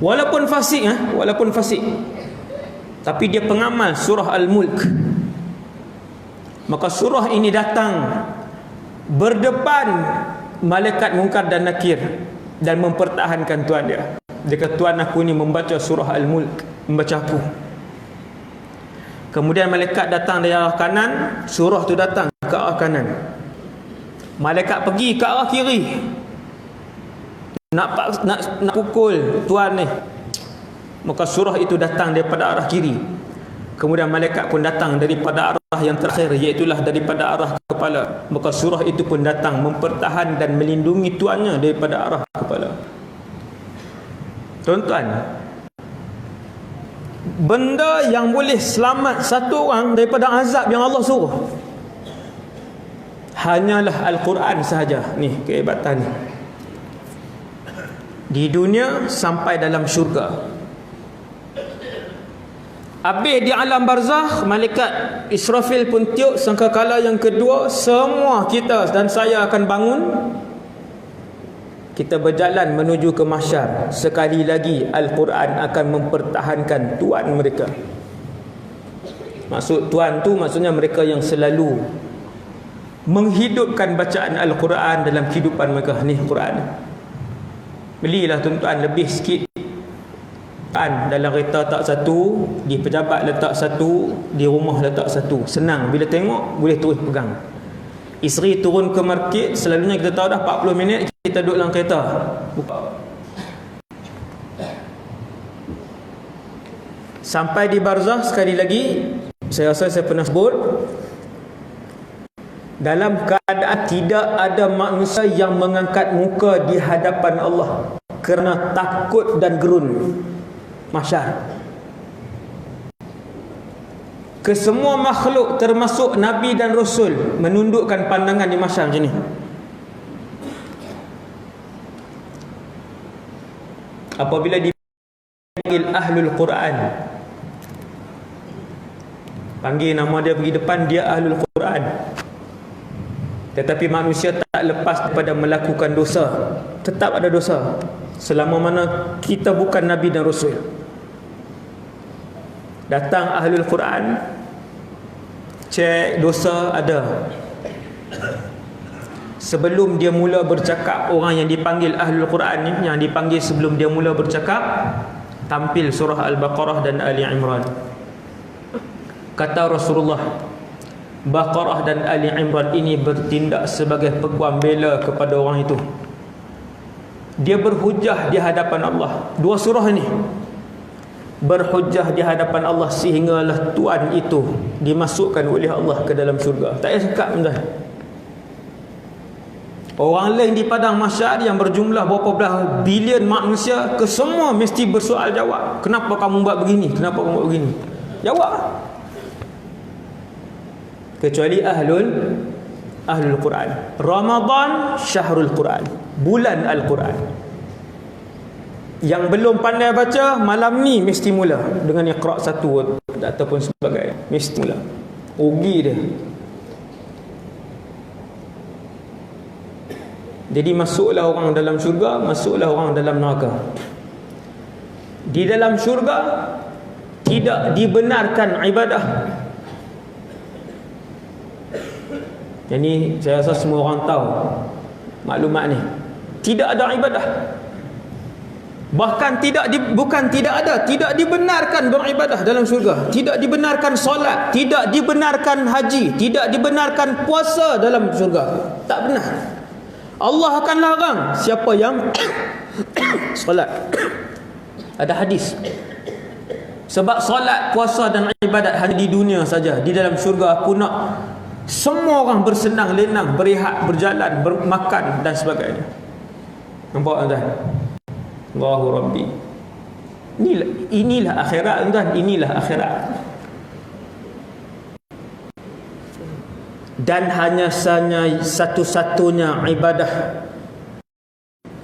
Walaupun fasik, walaupun fasik, tapi dia pengamal surah Al-Mulk. Maka surah ini datang berdepan malaikat munkar dan nakir dan mempertahankan Tuhan dia. Dia kata, Tuhan aku ni membaca surah Al-Mulk, membaca aku. Kemudian malaikat datang dari arah kanan, surah tu datang ke arah kanan. Malaikat pergi ke arah kiri, nak pukul Tuhan ni. Maka surah itu datang daripada arah kiri. Kemudian malaikat pun datang daripada arah yang terakhir, iaitulah daripada arah kepala. Maka surah itu pun datang mempertahan dan melindungi tuannya daripada arah kepala. Tuan-tuan, benda yang boleh selamat satu orang daripada azab yang Allah suruh hanyalah Al-Quran sahaja. Ni kehebatan ni. Di dunia sampai dalam syurga. Habis di alam barzakh, malaikat Israfil pun tiup sangkakala yang kedua, semua kita dan saya akan bangun. Kita berjalan menuju ke mahsyar. Sekali lagi Al-Quran akan mempertahankan tuan mereka. Maksud tuan tu maksudnya mereka yang selalu menghidupkan bacaan Al-Quran dalam kehidupan mereka. Ni Quran. Belilah tuan-tuan lebih sikit. Dalam kereta tak satu, di pejabat letak satu, di rumah letak satu. Senang, bila tengok boleh terus pegang. Isteri turun ke market, selalunya kita tahu dah 40 minit kita duduk dalam kereta. Buka. Sampai di barzakh, sekali lagi saya rasa saya pernah sebut, dalam keadaan tidak ada manusia yang mengangkat muka di hadapan Allah kerana takut dan gerun mahsyar. Kesemua makhluk termasuk Nabi dan Rasul menundukkan pandangan di mahsyar macam ni. Apabila dipanggil Ahlul Quran, panggil nama dia pergi depan, dia Ahlul Quran. Tetapi manusia tak lepas daripada melakukan dosa. Tetap ada dosa selama mana kita bukan Nabi dan Rasul. Datang Ahlul Quran, cek dosa ada. Sebelum dia mula bercakap, orang yang dipanggil Ahlul Quran ni, yang dipanggil sebelum dia mula bercakap, tampil surah Al-Baqarah dan Ali Imran. Kata Rasulullah, Baqarah dan Ali Imran ini bertindak sebagai peguam bela kepada orang itu. Dia berhujah di hadapan Allah. Dua surah ini berhujah di hadapan Allah sehinggalah Tuhan itu dimasukkan oleh Allah ke dalam syurga. Tak payah cakap benda. Orang lain di padang mahsyar yang berjumlah berapa belas bilion manusia, kesemua mesti bersoal jawab. Kenapa kamu buat begini? Kenapa kamu buat begini? Jawab. Kecuali Ahlul Quran. Ramadan syahrul Quran, bulan Al-Quran. Yang belum pandai baca, malam ni mesti mula dengan Iqra' 1 ataupun sebagainya. Mesti mula. Rugi dia. Jadi masuklah orang dalam syurga, masuklah orang dalam neraka. Di dalam syurga tidak dibenarkan ibadah. Jadi saya rasa semua orang tahu maklumat ni. Tidak ada ibadah. Bahkan bukan tidak ada, tidak dibenarkan beribadah dalam syurga. Tidak dibenarkan solat, tidak dibenarkan haji, tidak dibenarkan puasa dalam syurga. Tak benar. Allah akan larang siapa yang solat. Ada hadis. Sebab solat, puasa dan ibadat hanya di dunia saja. Di dalam syurga aku nak semua orang bersenang lenang, berehat, berjalan, bermakan dan sebagainya. Nampak tuan? Allahu Rabbi. Inilah akhirat tuan, inilah akhirat. Dan hanya satu-satunya ibadah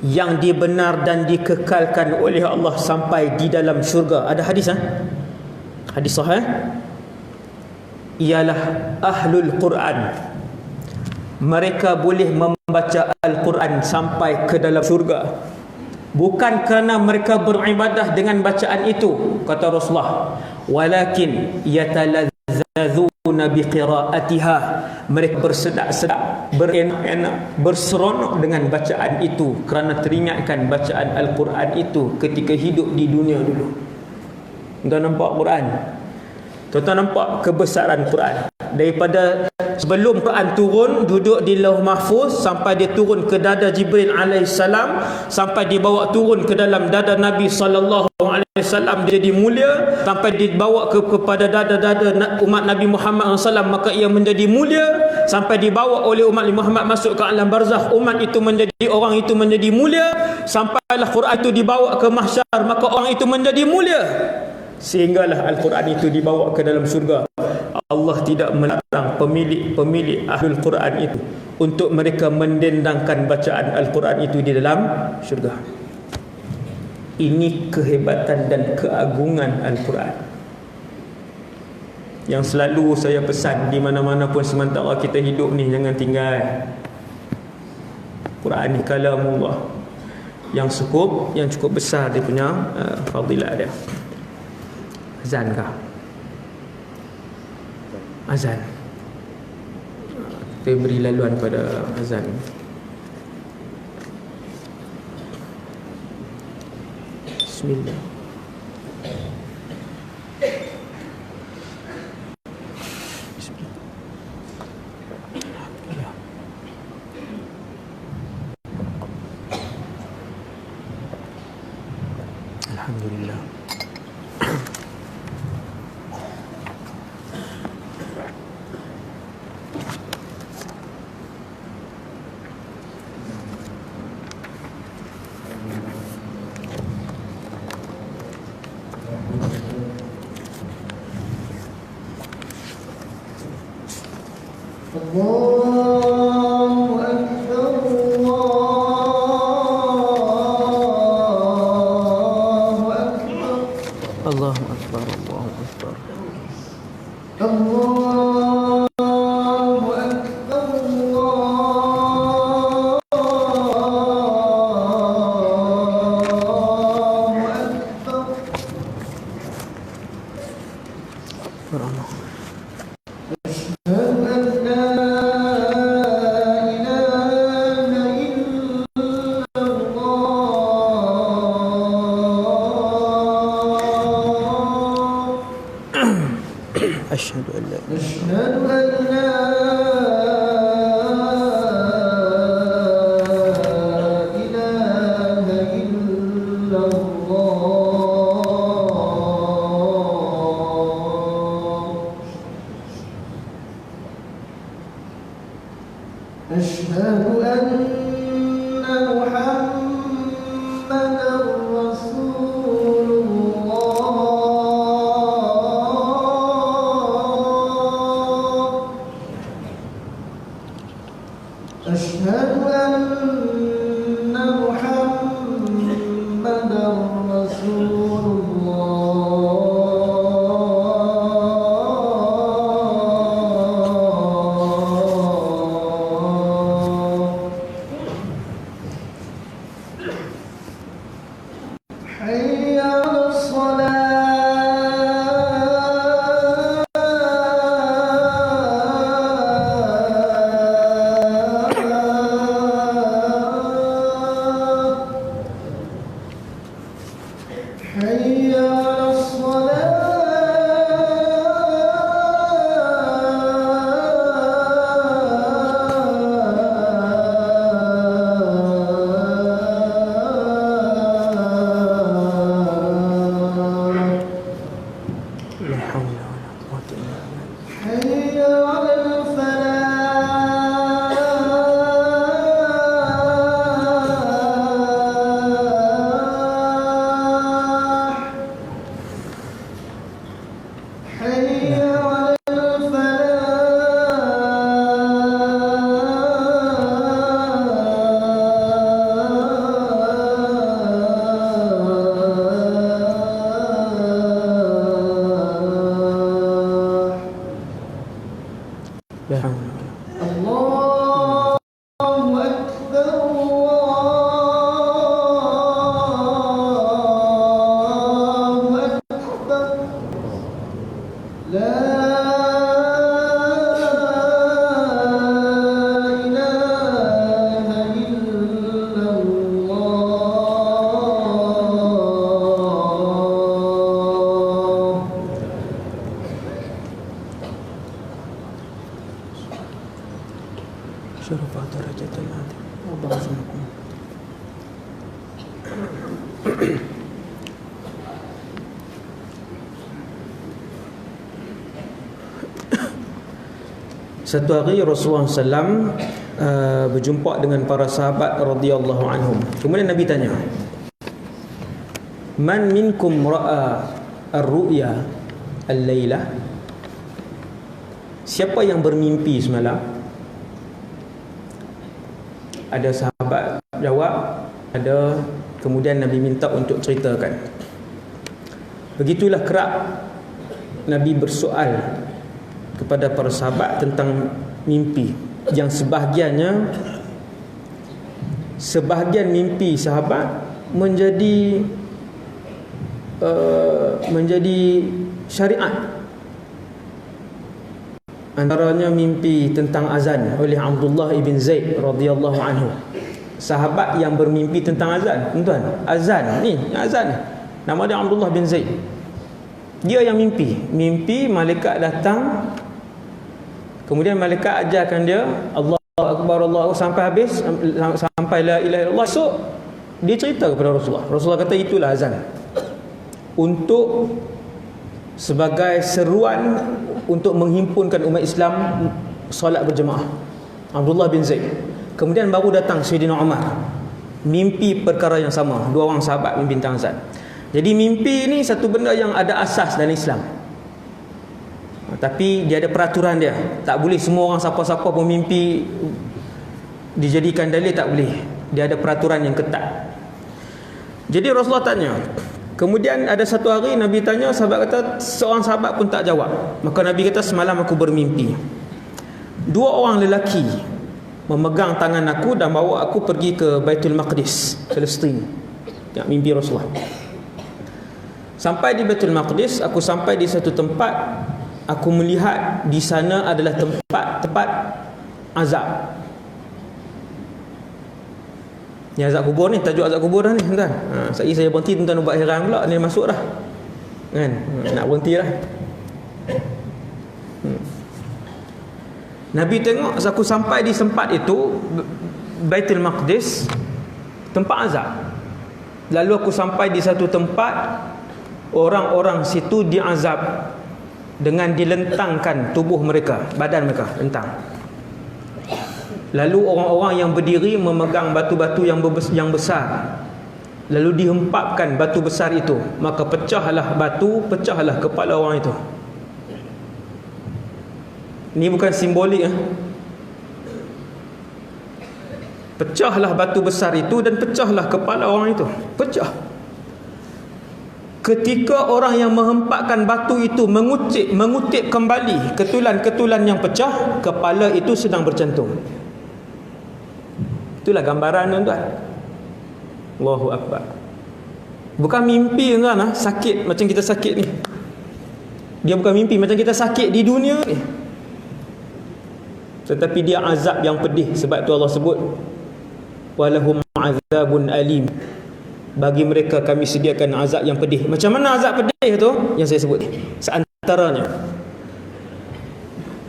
yang dibenar dan dikekalkan oleh Allah sampai di dalam syurga. Ada hadis Hadis sahih. ialah ahlul Quran. Mereka boleh membaca Al-Quran sampai ke dalam syurga, bukan kerana mereka beribadah dengan bacaan itu, kata Rasulullah, walakin yataladzadzuna biqiraatiha, mereka bersedak-sedak, berenak-enak, berseronok dengan bacaan itu kerana teringatkan bacaan Al-Quran itu ketika hidup di dunia dulu. Tuan nampak Quran? Tuan nampak kebesaran Quran? Daripada sebelum Quran turun, duduk di Lauh Mahfuz, sampai dia turun ke dada Jibril alaihissalam, sampai dibawa turun ke dalam dada Nabi sallallahu alaihi wasallam, dia jadi mulia, sampai dibawa kepada dada-dada umat Nabi Muhammad SAW, maka ia menjadi mulia, sampai dibawa oleh umat Muhammad masuk ke alam barzakh, umat itu menjadi, orang itu menjadi mulia, sampailah Quran itu dibawa ke mahsyar, maka orang itu menjadi mulia, sehinggalah Al-Quran itu dibawa ke dalam surga. Allah tidak melarang pemilik Ahlul Quran itu untuk mereka mendendangkan bacaan Al-Quran itu di dalam syurga. Ini kehebatan dan keagungan Al-Quran yang selalu saya pesan di mana-mana pun sementara kita hidup ni, jangan tinggal. Quran ni kalamullah yang cukup besar dia punya fadilah dia. Azan kah? Azan. Kita beri laluan pada azan. Bismillah. Alhamdulillah. Allahu Akbar, Allahu Akbar. Asyhadu an la حي على syarafa darajatan hati wa ba'dhukum. Satu hari Rasulullah SAW berjumpa dengan para sahabat radhiyallahu anhum. Kemudian Nabi tanya, "Man minkum ra'a ar-ru'ya al-lailah?" Siapa yang bermimpi semalam? Ada sahabat jawab, ada. Kemudian Nabi minta untuk ceritakan. Begitulah kerap Nabi bersoal kepada para sahabat tentang mimpi, yang sebahagian mimpi sahabat menjadi syariat. Antaranya mimpi tentang azan oleh Abdullah ibn Zaid radhiyallahu anhu. Sahabat yang bermimpi tentang azan, tuan. Azan ni. Nama dia Abdullah bin Zaid. Dia yang mimpi malaikat datang. Kemudian malaikat ajarkan dia Allahu Akbar, Allahu sampai habis, sampai la ilaha illallah. So dia cerita kepada Rasulullah. Rasulullah kata itulah azan. Untuk sebagai seruan untuk menghimpunkan umat Islam solat berjemaah. Abdullah bin Zaid. Kemudian baru datang Sayyidina Umar, mimpi perkara yang sama. Dua orang sahabat mimpi tentang azan. Jadi mimpi ni satu benda yang ada asas dalam Islam. Tapi dia ada peraturan dia. Tak boleh semua orang siapa-siapa pun mimpi dijadikan dalil, tak boleh. Dia ada peraturan yang ketat. Jadi Rasulullah tanya. Kemudian ada satu hari Nabi tanya, sahabat kata, seorang sahabat pun tak jawab. Maka Nabi kata, semalam aku bermimpi. Dua orang lelaki memegang tangan aku dan bawa aku pergi ke Baitul Maqdis, Palestin. Ya, mimpi Rasulullah. Sampai di Baitul Maqdis, aku sampai di satu tempat. Aku melihat di sana adalah tempat azab. Ni azab kubur ni, tajuk azab kubur dah ni, tuan. Saya berhenti, tuan ubat heran pula, ni masuk dah. Kan? Nak berhenti dah. Nabi tengok aku sampai di tempat itu, Baitul Maqdis, tempat azab. Lalu aku sampai di satu tempat, orang-orang situ diazab dengan dilentangkan tubuh mereka, badan mereka lentang. Lalu orang-orang yang berdiri memegang batu-batu yang besar. Lalu dihempapkan batu besar itu, maka pecahlah batu, pecahlah kepala orang itu. Ini bukan simbolik. Pecahlah batu besar itu dan pecahlah kepala orang itu. Pecah. Ketika orang yang menghempakkan batu itu mengutip kembali ketulan-ketulan yang pecah, kepala itu sedang bercantum. Itulah gambaran, tuan. Allahu Akbar. Bukan mimpi, tuan. Sakit macam kita sakit ni. Dia bukan mimpi macam kita sakit di dunia ni. Tetapi dia azab yang pedih. Sebab tu Allah sebut, walahum azabun alim. Bagi mereka kami sediakan azab yang pedih. Macam mana azab pedih tu? Yang saya sebut seantaranya,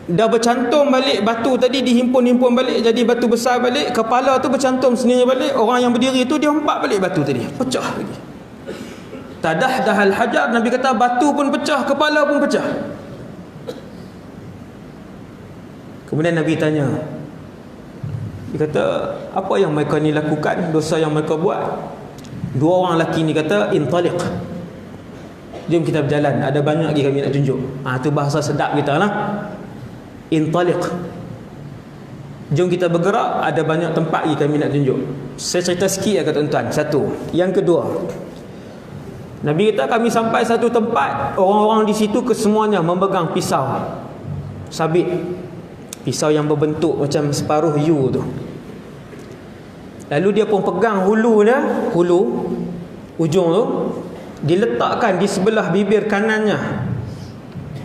dah bercantum balik batu tadi, dihimpun-himpun balik jadi batu besar balik, kepala tu bercantum sendiri balik. Orang yang berdiri tu dia hempak balik batu tadi, pecah lagi. Tadahdahal hajar, Nabi kata batu pun pecah, kepala pun pecah. Kemudian Nabi tanya, dia kata, apa yang mereka ni lakukan, dosa yang mereka buat? Dua orang lelaki ni kata, intaliq, jom kita berjalan, ada banyak lagi kami nak tunjuk. Tu bahasa sedap kita lah. Intaliq, jom kita bergerak, ada banyak tempat lagi kami nak tunjuk. Saya cerita sikit kata tuan-tuan. Satu. Yang kedua, Nabi kata kami sampai satu tempat, orang-orang di situ kesemuanya memegang pisau sabit, pisau yang berbentuk macam separuh U tu. Lalu dia pun pegang hulu ujung tu, diletakkan di sebelah bibir kanannya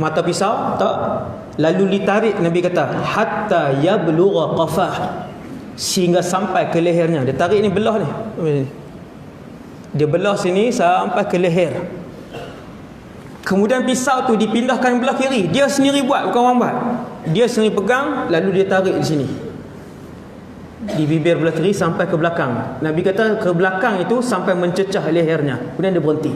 mata pisau, tak? Lalu ditarik, Nabi kata, hatta yablugha qafah, sehingga sampai ke lehernya. Dia tarik ni, belah ni. Dia belah sini sampai ke leher. Kemudian pisau tu dipindahkan belah kiri. Dia sendiri buat, bukan orang buat. Dia sendiri pegang, lalu dia tarik di sini. di bibir belah kiri sampai ke belakang. Nabi kata ke belakang itu sampai mencecah lehernya, kemudian dia berhenti.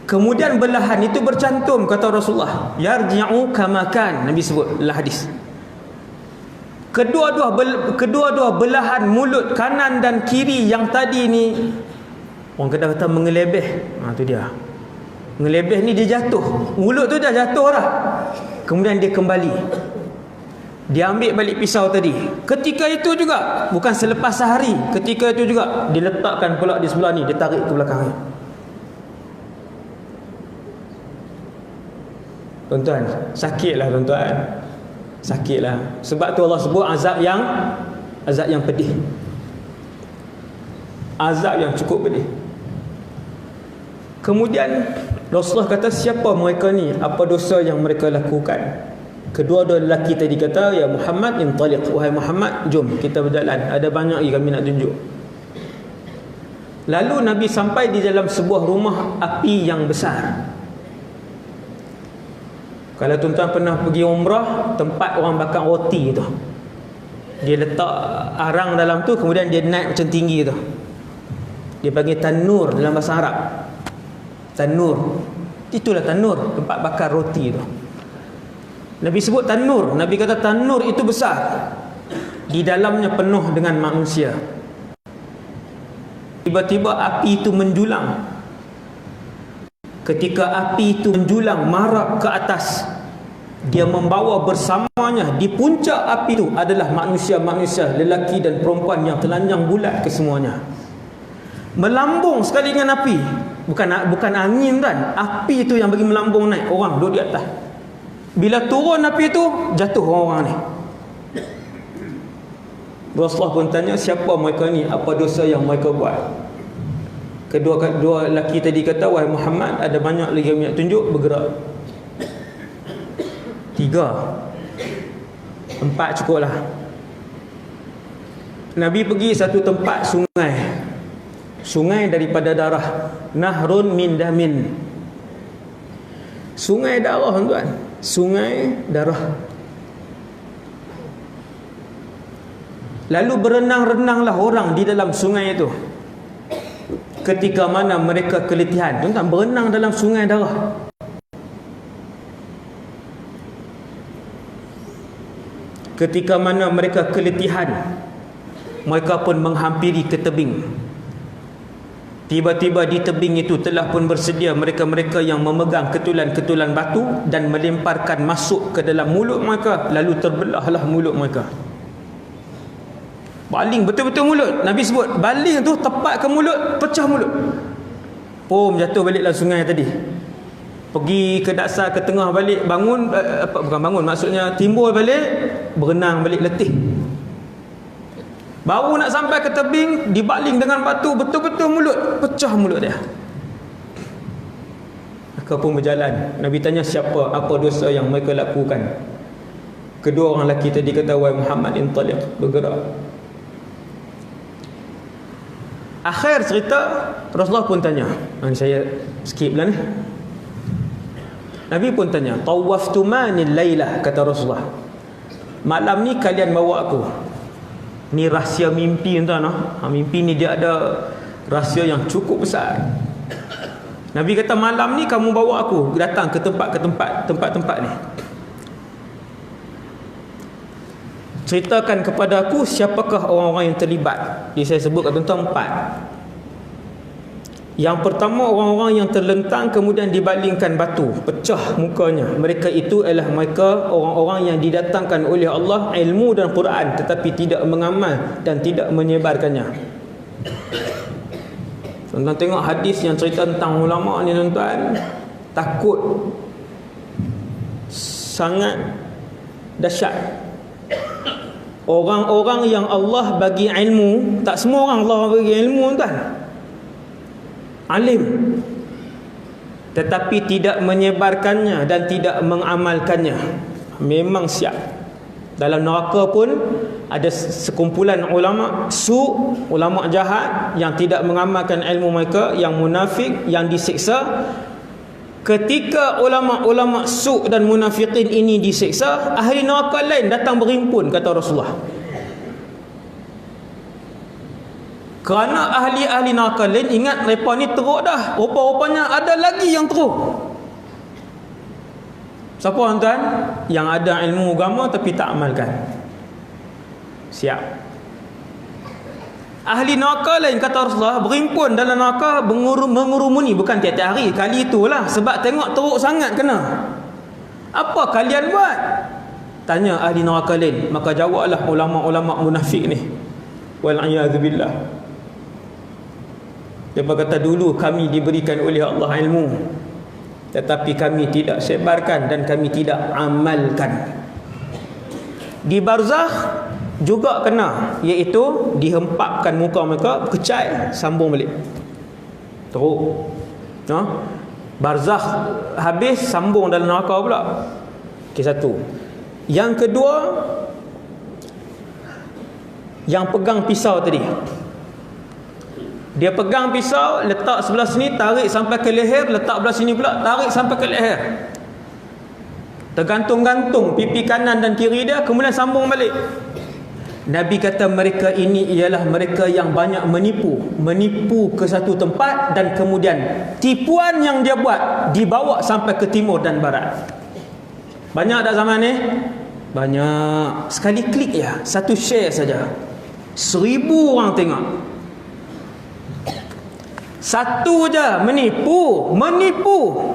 Kemudian belahan itu bercantum, kata Rasulullah, yarji'u kama kan. Nabi sebut dalam hadis. Kedua-dua belahan mulut kanan dan kiri yang tadi ni, orang Kedah kata mengelebeh. Tu dia. Mengelebeh ni dia jatuh. Mulut tu dah jatuh dah. Kemudian dia kembali. Dia ambil balik pisau tadi. Ketika itu juga, bukan selepas sehari, ketika itu juga dia letakkan pula di sebelah ni, dia tarik ke belakang ni. Tuan-tuan, sakitlah tuan-tuan. Sakitlah. Sebab tu Allah sebut azab yang pedih. Azab yang cukup pedih. Kemudian Rasulullah kata, siapa mereka ni? Apa dosa yang mereka lakukan? Kedua-dua lelaki tadi kata, ya Muhammad, intaliq. Wahai Muhammad, jom kita berjalan. Ada banyak lagi kami nak tunjuk. Lalu Nabi sampai di dalam sebuah rumah api yang besar. Kalau tuan-tuan pernah pergi umrah, tempat orang bakar roti tu, dia letak arang dalam tu, kemudian dia naik macam tinggi tu. Dia panggil tanur dalam bahasa Arab. Tanur. Itulah tanur, tempat bakar roti tu. Nabi sebut tanur. Nabi kata tanur itu besar. Di dalamnya penuh dengan manusia. Tiba-tiba api itu menjulang. Ketika api itu menjulang marak ke atas, dia membawa bersamanya di puncak api itu adalah manusia-manusia, lelaki dan perempuan yang telanjang bulat kesemuanya. Melambung sekali dengan api. Bukan angin kan, api itu yang bagi melambung naik. Orang duduk di atas. Bila turun api itu, jatuh orang-orang ni. Rasulullah pun tanya, siapa mereka ni? Apa dosa yang mereka buat? Kedua lelaki tadi kata, wahai Muhammad, ada banyak lagi yang nak tunjuk, bergerak. 3 4 cukuplah. Nabi pergi satu tempat sungai. Sungai daripada darah. Nahrun min damin. Sungai darah tuan. Sungai darah. Lalu berenang-renanglah orang di dalam sungai itu. Ketika mana mereka keletihan. Tuan-tuan, berenang dalam sungai darah. Ketika mana mereka keletihan, mereka pun menghampiri ke tebing. Tiba-tiba di tebing itu telah pun bersedia mereka-mereka yang memegang ketulan-ketulan batu dan melemparkan masuk ke dalam mulut mereka. Lalu terbelahlah mulut mereka. Baling betul-betul mulut. Nabi sebut baling tu tepat ke mulut, pecah mulut. Pom jatuh balik dalam sungai tadi. Pergi ke dasar, ke tengah balik, bangun, bukan bangun, maksudnya timbul balik, berenang balik, letih. Baru nak sampai ke tebing, dibaling dengan batu, betul-betul mulut, pecah mulut dia. Mereka pun berjalan. Nabi tanya, siapa, apa dosa yang mereka lakukan? Kedua orang lelaki tadi kata, wahai Muhammad, intaliq, bergerak. Akhir cerita, Rasulullah pun tanya. Ini saya skip lah ni. Nabi pun tanya, tawaftumanil lailah, kata Rasulullah. Malam ni kalian bawa aku. Ni rahsia mimpi tuan. Mimpi ni dia ada rahsia yang cukup besar. Nabi kata malam ni kamu bawa aku datang ke tempat-tempat ni. Ceritakan kepada aku siapakah orang-orang yang terlibat. Jadi saya sebut kat tuan-tuan 4. Yang pertama, orang-orang yang terlentang kemudian dibalingkan batu, pecah mukanya. Mereka itu adalah mereka orang-orang yang didatangkan oleh Allah ilmu dan Quran tetapi tidak mengamal dan tidak menyebarkannya. Tuan-tuan tengok hadis yang cerita tentang ulama ni tuan-tuan, takut sangat dahsyat. Orang-orang yang Allah bagi ilmu, tak semua orang Allah bagi ilmu tuan. Alim, tetapi tidak menyebarkannya dan tidak mengamalkannya, memang siap. Dalam neraka pun ada sekumpulan ulama su, ulama jahat yang tidak mengamalkan ilmu mereka, yang munafik, yang disiksa. Ketika ulama-ulama su dan munafikin ini disiksa, ahli neraka lain datang berhimpun, kata Rasulullah. Kerana ahli-ahli neraka lain ingat mereka ni teruk dah, rupa-rupanya ada lagi yang teruk. Siapa tuan-tuan? Yang ada ilmu agama tapi tak amalkan. Siap. Ahli neraka lain, kata Rasulullah, berimpun dalam neraka mengurumuni, bukan tiap-tiap hari, kali itulah, sebab tengok teruk sangat kena. Apa kalian buat? Tanya ahli neraka lain. Maka jawablah ulama-ulama munafik ni, wal'iyadzubillah. Dia berkata, dulu kami diberikan oleh Allah ilmu, tetapi kami tidak sebarkan dan kami tidak amalkan. Di barzakh juga kena, iaitu dihempapkan muka mereka, kecai, sambung balik. Teruk. Barzakh habis, sambung dalam neraka pula. Okey, satu. Yang kedua, yang pegang pisau tadi, dia pegang pisau, letak sebelah sini, tarik sampai ke leher, letak belah sini pula, tarik sampai ke leher, tergantung-gantung pipi kanan dan kiri dia, kemudian sambung balik. Nabi kata mereka ini ialah mereka yang banyak menipu ke satu tempat, dan kemudian tipuan yang dia buat dibawa sampai ke timur dan barat. Banyak tak zaman ni? Banyak. Sekali klik ya, satu share saja, 1000 orang tengok. Satu je menipu,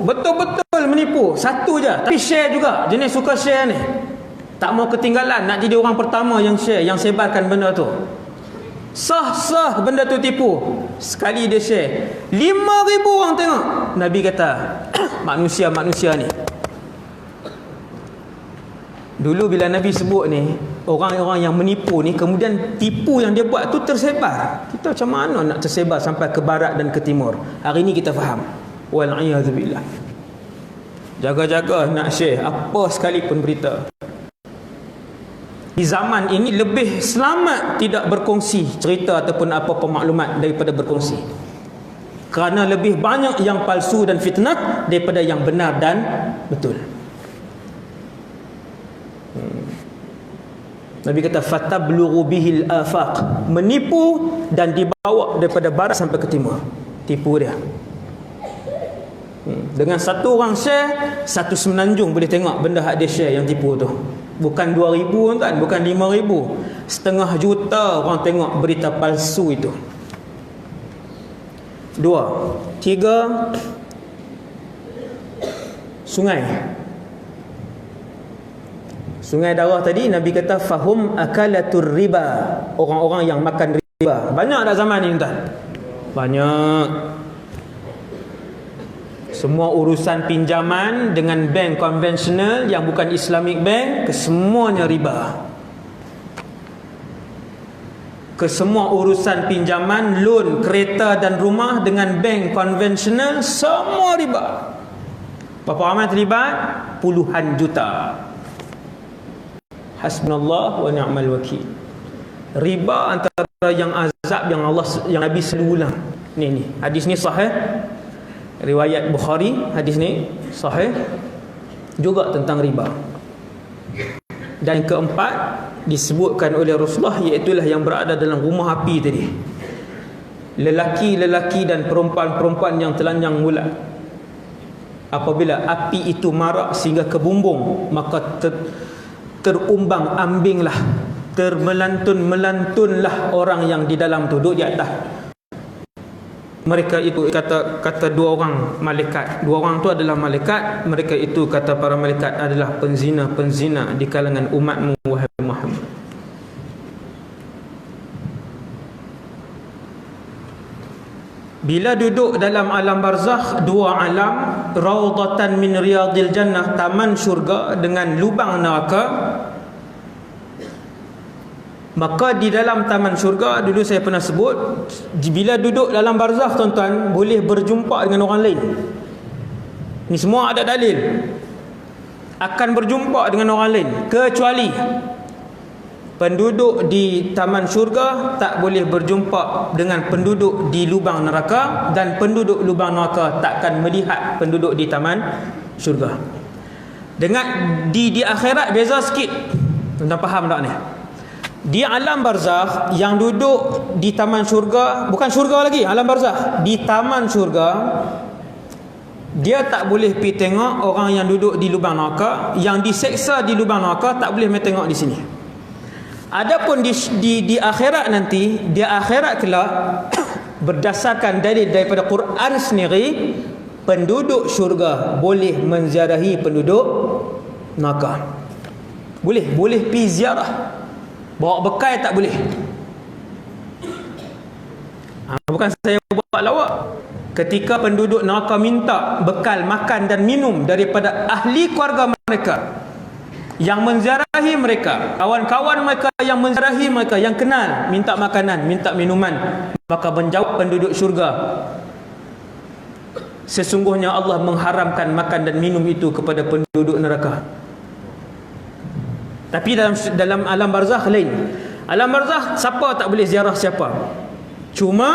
betul-betul menipu. Satu je, tapi share juga. Jenis suka share ni, tak mau ketinggalan, nak jadi orang pertama yang share, yang sebarkan benda tu. Sah benda tu tipu. Sekali dia share, 5,000 orang tengok. Nabi kata manusia ni. Dulu bila Nabi sebut ni, orang-orang yang menipu ni, kemudian tipu yang dia buat tu tersebar. Kita macam mana nak tersebar sampai ke barat dan ke timur? Hari ni kita faham. Wal'iyadzubillah. Jaga-jaga nak share apa sekalipun berita. Di zaman ini lebih selamat tidak berkongsi cerita ataupun apa-apa maklumat daripada berkongsi. Kerana lebih banyak yang palsu dan fitnah daripada yang benar dan betul. Nabi kata fatablughu bihil afaq, menipu dan dibawa daripada barat sampai ke timur. Tipu dia. Dengan satu orang share, satu semenanjung boleh tengok benda hak dia share yang tipu tu. Bukan 2,000 kan, bukan 5,000, 500,000 juta orang tengok berita palsu itu. 2, 3, Sungai darah tadi, Nabi kata fahum akalatur riba, orang-orang yang makan riba. Banyak tak zaman ni tuan? Banyak. Semua urusan pinjaman dengan bank konvensional yang bukan Islamic bank, kesemuanya riba. Kesemua urusan pinjaman, loan, kereta dan rumah dengan bank konvensional, semua riba. Berapa ramai terlibat? Puluhan juta. Hasbunallah wa ni'mal wakil. Riba antara yang azab yang Nabi selalu ulang. Ni hadis ni sahih, riwayat Bukhari. Hadis ni sahih juga tentang riba. Dan keempat disebutkan oleh Rasulullah, iaitulah yang berada dalam rumah api tadi. Lelaki-lelaki dan perempuan-perempuan yang telanjang bulat. Apabila api itu marak sehingga ke bumbung, maka terumbang ambinglah, termelantun-melantunlah orang yang di dalam tu, duduk di atas. Mereka itu kata dua orang malaikat. Dua orang tu adalah malaikat. Mereka itu kata para malaikat adalah penzina-penzina di kalangan umatmu wahai Muhammad. Bila duduk dalam alam barzakh, dua alam, raudatan min riyadil jannah, taman syurga dengan lubang neraka, maka di dalam taman syurga, dulu saya pernah sebut, bila duduk dalam barzakh tuan-tuan, boleh berjumpa dengan orang lain. Ni semua ada dalil akan berjumpa dengan orang lain, kecuali penduduk di taman syurga tak boleh berjumpa dengan penduduk di lubang neraka, dan penduduk lubang neraka takkan melihat penduduk di taman syurga. Dengan di akhirat beza sikit. Tuan-tuan faham tak ni? Di alam barzakh yang duduk di taman syurga, bukan syurga lagi, alam barzakh, di taman syurga, dia tak boleh pergi tengok orang yang duduk di lubang neraka, yang diseksa di lubang neraka tak boleh pergi tengok di sini. Adapun di akhirat nanti, di akhirat kelak berdasarkan dalil daripada Quran sendiri, penduduk syurga boleh menziarahi penduduk neraka. Boleh pergi ziarah. Bawa bekal tak boleh. Bukan saya buat lawak. Ketika penduduk neraka minta bekal makan dan minum daripada ahli keluarga mereka yang menziarahi mereka, kawan-kawan mereka yang menziarahi mereka, yang kenal, minta makanan, minta minuman, maka menjawab penduduk syurga, sesungguhnya Allah mengharamkan makan dan minum itu kepada penduduk neraka. Tapi dalam alam barzakh lain. Alam barzakh siapa tak boleh ziarah siapa. Cuma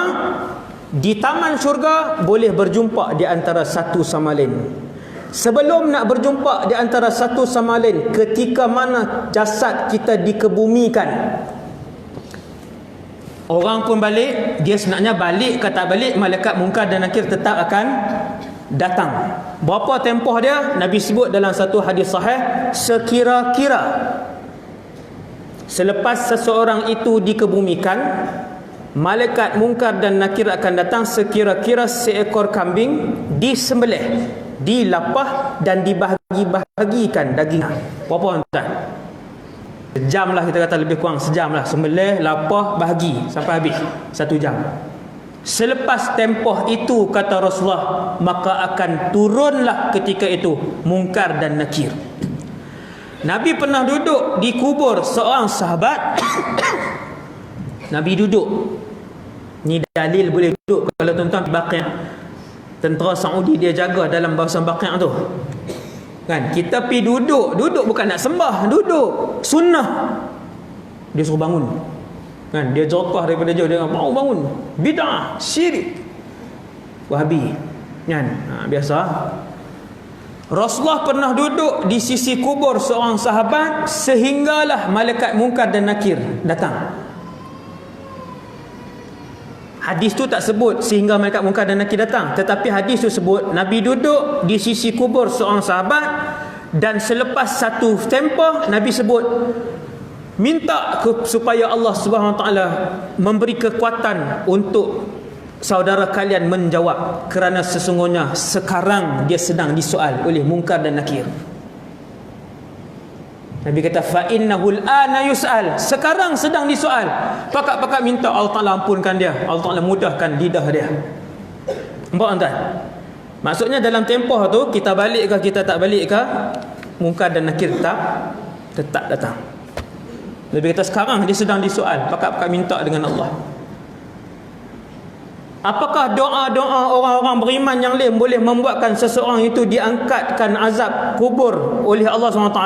di taman syurga boleh berjumpa di antara satu sama lain. Sebelum nak berjumpa di antara satu sama lain, ketika mana jasad kita dikebumikan, orang pun balik, dia sebenarnya balik ke tak balik, malaikat mungkar dan nakir tetap akan datang. Berapa tempoh dia? Nabi sebut dalam satu hadis sahih, sekira-kira selepas seseorang itu dikebumikan, malaikat mungkar dan nakir akan datang sekira-kira seekor kambing disembelih, dilapah dan dibahagi-bahagikan dagingnya. Berapa tuan? Sejam lah, kita kata lebih kurang sejam lah. Sembelih, lapah, bahagi sampai habis 1 jam. Selepas tempoh itu, kata Rasulullah, maka akan turunlah ketika itu mungkar dan nakir. Nabi pernah duduk di kubur seorang sahabat. Nabi duduk. Ni dalil boleh duduk. Kalau tuan-tuan di Baqi', tentera Saudi dia jaga dalam kawasan Baqi' tu. Kan, kita pergi duduk. Duduk bukan nak sembah, duduk. Sunnah. Dia suruh bangun. Kan, dia jokah daripada jauh, dia mau bangun. Bid'ah, syirik. Wahabi. Kan, biasa. Rasulullah pernah duduk di sisi kubur seorang sahabat sehinggalah malaikat mungkar dan nakir datang. Hadis tu tak sebut sehingga malaikat mungkar dan nakir datang, tetapi hadis tu sebut Nabi duduk di sisi kubur seorang sahabat, dan selepas satu tempoh Nabi sebut minta supaya Allah Subhanahu Wa Taala memberi kekuatan untuk saudara kalian menjawab, kerana sesungguhnya sekarang dia sedang disoal oleh mungkar dan nakir. Nabi kata fa innahul ana yus'al, sekarang sedang disoal. Pakak-pakak minta Allah Taala ampunkan dia, Allah Taala mudahkan lidah dia. Nampak tuan? Maksudnya dalam tempoh tu kita balik ke kita tak balik ke, mungkar dan nakir tetap datang. Nabi kata sekarang dia sedang disoal, pakak-pakak minta dengan Allah. Apakah doa-doa orang-orang beriman yang lain boleh membuatkan seseorang itu diangkatkan azab kubur oleh Allah SWT?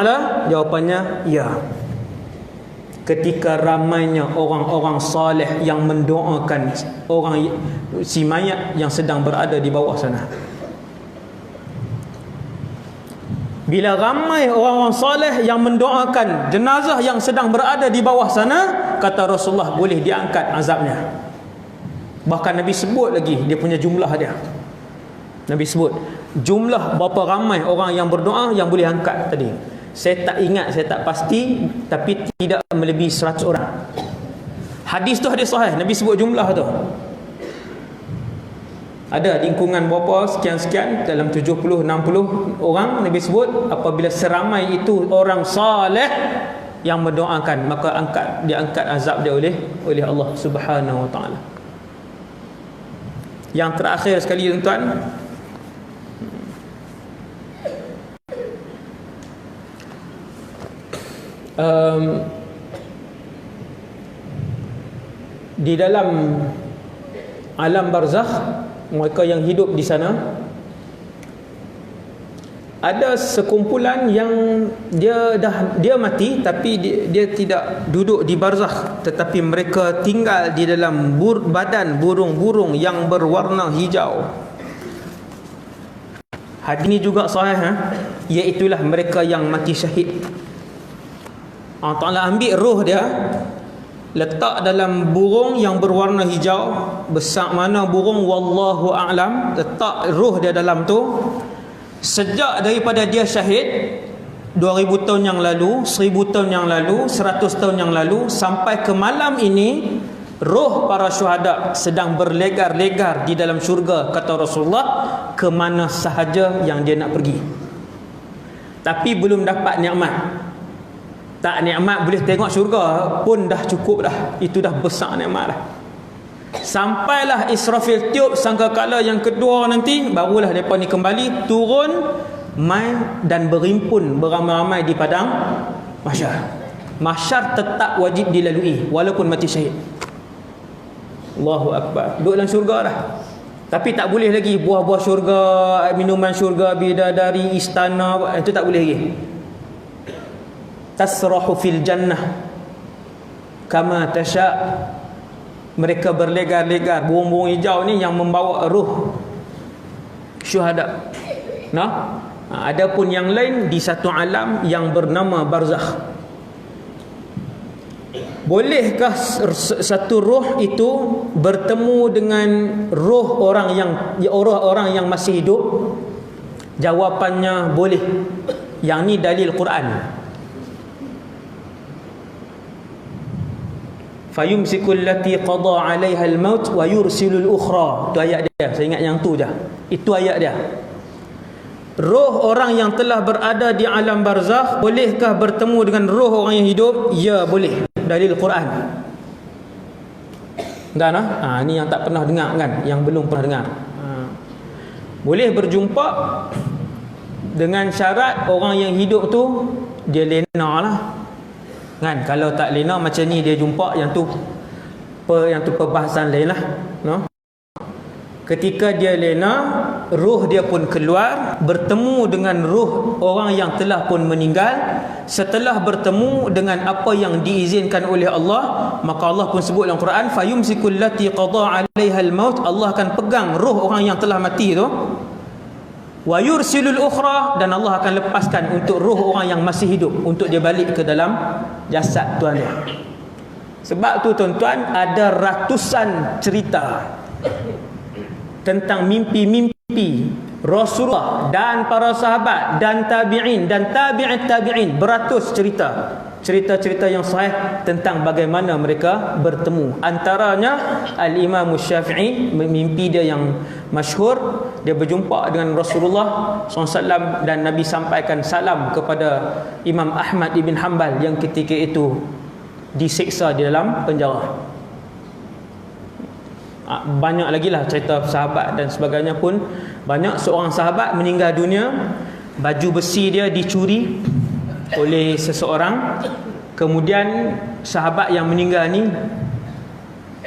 Jawapannya, ya. Ketika ramainya orang-orang saleh yang mendoakan orang si mayat yang sedang berada di bawah sana. Bila ramai orang-orang saleh yang mendoakan jenazah yang sedang berada di bawah sana, kata Rasulullah, boleh diangkat azabnya. Bahkan Nabi sebut lagi dia punya jumlah dia. Nabi sebut jumlah berapa ramai orang yang berdoa yang boleh angkat tadi. Saya tak ingat, saya tak pasti, tapi tidak melebihi 100 orang. Hadis tu hadis sahih, Nabi sebut jumlah tu. Ada lingkungan berapa sekian-sekian, dalam 70-60 orang Nabi sebut. Apabila seramai itu orang saleh yang mendoakan, maka diangkat azab dia oleh Allah Subhanahu Wa Taala. Yang terakhir sekali tuan-tuan, di dalam alam barzakh, mereka yang hidup di sana, ada sekumpulan yang dia mati tapi dia tidak duduk di barzakh, tetapi mereka tinggal di dalam badan burung-burung yang berwarna hijau. Hadis ini juga sahih, iaitulah mereka yang mati syahid. Allah Ta'ala ambil roh dia, letak dalam burung yang berwarna hijau. Besar mana burung wallahu a'lam. Letak ruh dia dalam tu. Sejak daripada dia syahid 2000 tahun yang lalu, 1000 tahun yang lalu, 100 tahun yang lalu, sampai ke malam ini, roh para syuhada sedang berlegar-legar di dalam syurga, kata Rasulullah, ke mana sahaja yang dia nak pergi. Tapi belum dapat nikmat. Tak nikmat boleh tengok syurga pun dah cukup dah. Itu dah besar nikmat dah. Sampailah Israfil tiup sangkakala yang kedua nanti, barulah mereka ni kembali turun mai dan berimpun beramai-ramai di padang mahsyar. Mahsyar tetap wajib dilalui walaupun mati syahid. Allahu Akbar. Duduk dalam syurga dah. Tapi tak boleh lagi buah-buah syurga, minuman syurga, bidadari, istana, itu tak boleh lagi. Tasrahu fil jannah kama tasha. Mereka berlegar-legar. Burung-burung hijau ni yang membawa ruh syuhada. Nah, adapun yang lain di satu alam yang bernama barzakh. Bolehkah satu roh itu bertemu dengan roh orang yang masih hidup? Jawapannya boleh. Yang ni dalil Quran. Fayumsikul lati qada 'alaiha al-maut wa yursilul ukhra. Itu ayat dia. Saya ingat yang tu je. Itu ayat dia. Roh orang yang telah berada di alam barzakh bolehkah bertemu dengan roh orang yang hidup? Ya, boleh. Dalil Quran. Dan ni yang tak pernah dengar kan, yang belum pernah dengar. Boleh berjumpa dengan syarat orang yang hidup tu dia lena lah. Kan, kalau tak lena macam ni dia jumpa, yang tu perbahasan lain lah, no? Ketika dia lena, ruh dia pun keluar, bertemu dengan ruh orang yang telah pun meninggal. Setelah bertemu dengan apa yang diizinkan oleh Allah, maka Allah pun sebut dalam Quran, fayumsikul lati qada 'alaiha al-maut. Allah akan pegang ruh orang yang telah mati tu, wa yursilul ukhra, dan Allah akan lepaskan untuk ruh orang yang masih hidup untuk dia balik ke dalam jasad tuan dia. Sebab tu tuan-tuan, ada ratusan cerita tentang mimpi-mimpi Rasulullah dan para sahabat dan tabi'in dan tabi'it tabi'in. Beratus cerita-cerita yang sahih tentang bagaimana mereka bertemu. Antaranya Al-Imam Syafi'i, mimpi dia yang masyhur, dia berjumpa dengan Rasulullah SAW dan Nabi sampaikan salam kepada Imam Ahmad ibn Hanbal yang ketika itu disiksa di dalam penjara. Banyak lagi lah cerita sahabat dan sebagainya pun banyak. Seorang sahabat meninggal dunia, baju besi dia dicuri oleh seseorang. Kemudian sahabat yang meninggal ni,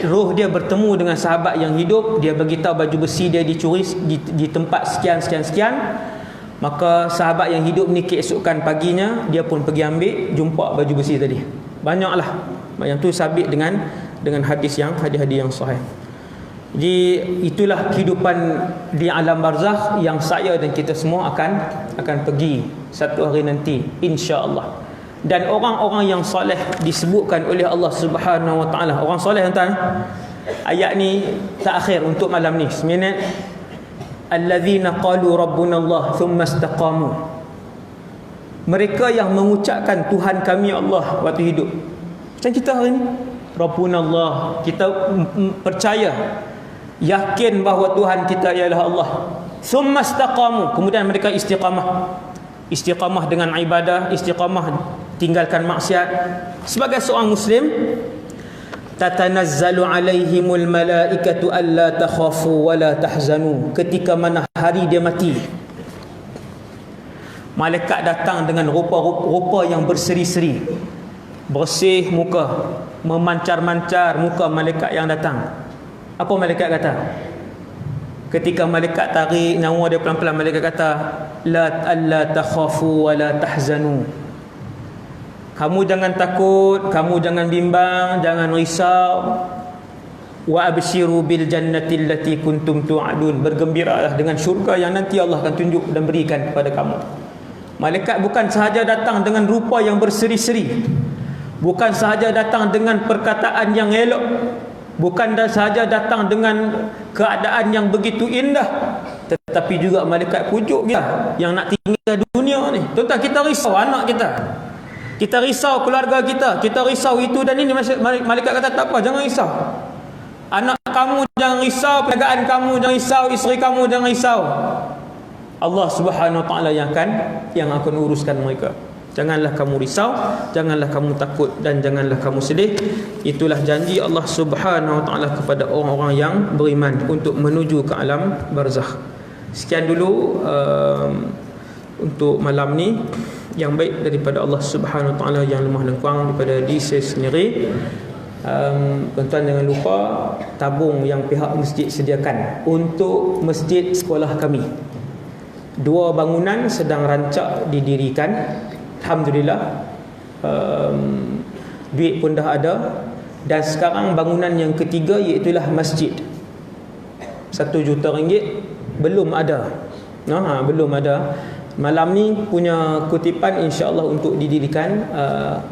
roh dia bertemu dengan sahabat yang hidup. Dia beritahu baju besi dia dicuri di tempat sekian. Maka sahabat yang hidup ni keesokan paginya dia pun pergi ambil, jumpa baju besi tadi. Banyaklah. Yang tu sabit dengan hadis yang sahih. Jadi itulah kehidupan di alam barzakh yang saya dan kita semua akan pergi satu hari nanti, insya-Allah. Dan orang-orang yang soleh disebutkan oleh Allah Subhanahu Wa Taala. Orang soleh tuan. Ayat ni terakhir untuk malam ni. Seminit. Allazina qalu rabbuna Allah thumma istaqamu. Mereka yang mengucapkan Tuhan kami Allah waktu hidup. Macam kita hari ni. Rabbuna Allah. Kita percaya, yakin bahawa Tuhan kita ialah Allah. Thumma istaqamu, kemudian mereka istiqamah dengan ibadah, istiqamah tinggalkan maksiat. Sebagai seorang muslim, tatanazzalu alaihimul malaikatu alla takhafu wa la tahzanu. Ketika mana hari dia mati, malaikat datang dengan rupa yang berseri-seri, bersih muka, memancar-mancar muka malaikat yang datang. Apa malaikat kata? Ketika malaikat tarik nyawa dia pelan-pelan, malaikat kata, alla takhafu wa la tahzanu. Kamu jangan takut, kamu jangan bimbang, jangan risau. Wa abshiru bil jannati allati kuntum tu'adun. Bergembiralah dengan syurga yang nanti Allah akan tunjuk dan berikan kepada kamu. Malaikat bukan sahaja datang dengan rupa yang berseri-seri. Bukan sahaja datang dengan perkataan yang elok, bukan sahaja datang dengan keadaan yang begitu indah, tetapi juga malaikat pujuk kita yang nak tinggal dunia ni. Tuan-tuan, kita risau anak kita, kita risau keluarga kita, kita risau itu dan ini. Malaikat kata tak apa, jangan risau. Anak kamu jangan risau, perniagaan kamu jangan risau, isteri kamu jangan risau. Allah Subhanahu Wa Taala yang akan uruskan mereka. Janganlah kamu risau, janganlah kamu takut, dan janganlah kamu sedih. Itulah janji Allah Subhanahu Wa Taala kepada orang-orang yang beriman untuk menuju ke alam barzakh. Sekian dulu untuk malam ni, yang baik daripada Allah Subhanahu Wa Taala, yang lemah dan kurang daripada diri saya sendiri. Tuan-tuan jangan lupa tabung yang pihak masjid sediakan untuk masjid sekolah kami. 2 bangunan sedang rancak didirikan. Alhamdulillah, duit pun dah ada. Dan sekarang bangunan yang ketiga, iaitulah masjid. 1 juta ringgit belum ada. Belum ada. Malam ni punya kutipan insya-Allah untuk didirikan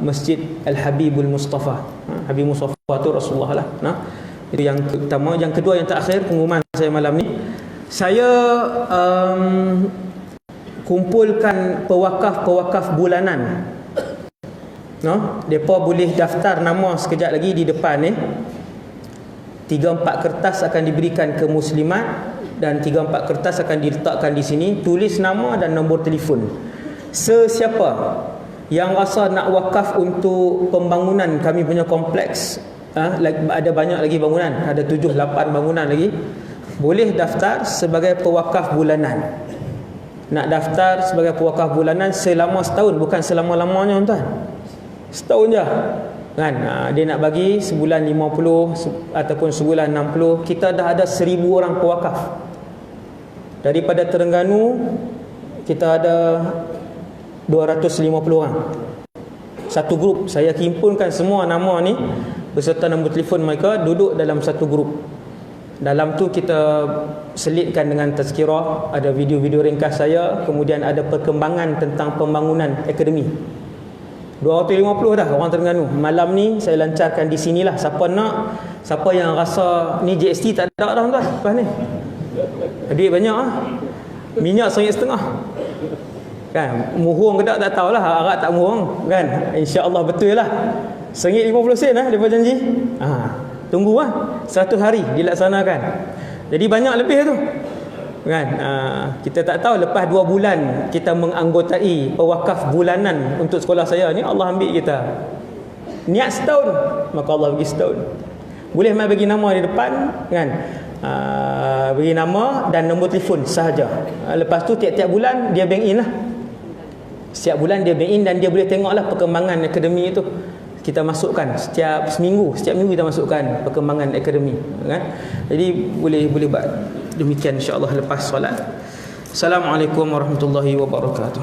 Masjid Al-Habibul Mustafa. Habib Mustafa tu Rasulullah lah. Itu yang pertama. Yang kedua, yang terakhir, pengumuman saya malam ni, saya kumpulkan pewakaf-pewakaf bulanan. Mereka boleh daftar nama sekejap lagi di depan ni. 3-4 kertas akan diberikan ke muslimat, dan 3-4 kertas akan diletakkan di sini. Tulis nama dan nombor telefon. Sesiapa yang rasa nak wakaf untuk pembangunan kami punya kompleks, ada banyak lagi bangunan, ada 7-8 bangunan lagi, boleh daftar sebagai pewakaf bulanan. Nak daftar sebagai pewakaf bulanan selama setahun, bukan selama-lamanya tuan. Setahun je kan. Dia nak bagi sebulan 50 ataupun sebulan 60. Kita dah ada 1000 orang pewakaf. Daripada Terengganu kita ada 250 orang. Satu grup. Saya himpunkan semua nama ni beserta nombor telefon mereka, duduk dalam satu grup. Dalam tu kita selitkan dengan tazkirah, ada video-video ringkas saya, kemudian ada perkembangan tentang pembangunan akademi. 250 dah orang Terengganu. Malam ni saya lancarkan di sinilah. Siapa nak, siapa yang rasa ni GST tak ada dah tuan, lepas ni duit banyak minyak RM1.5 kan, muhung ke tak tahulah, harap tak muhung kan, insya-Allah betul lah. RM1.50 dia janji. Tunggu 100 hari dilaksanakan. Jadi banyak lebih tu kan. Kita tak tahu lepas 2 bulan kita menganggotai pewakaf bulanan untuk sekolah saya ni, Allah ambil kita. Niat setahun, maka Allah bagi setahun. Boleh mai bagi nama di depan kan. Bagi nama dan nombor telefon sahaja. Lepas tu tiap-tiap bulan dia bank in lah. Setiap bulan dia bank in, dan dia boleh tengoklah perkembangan akademi itu. Kita masukkan setiap minggu kita masukkan perkembangan akademi kan. Jadi boleh buat demikian insya-Allah lepas solat. Assalamualaikum warahmatullahi wabarakatuh.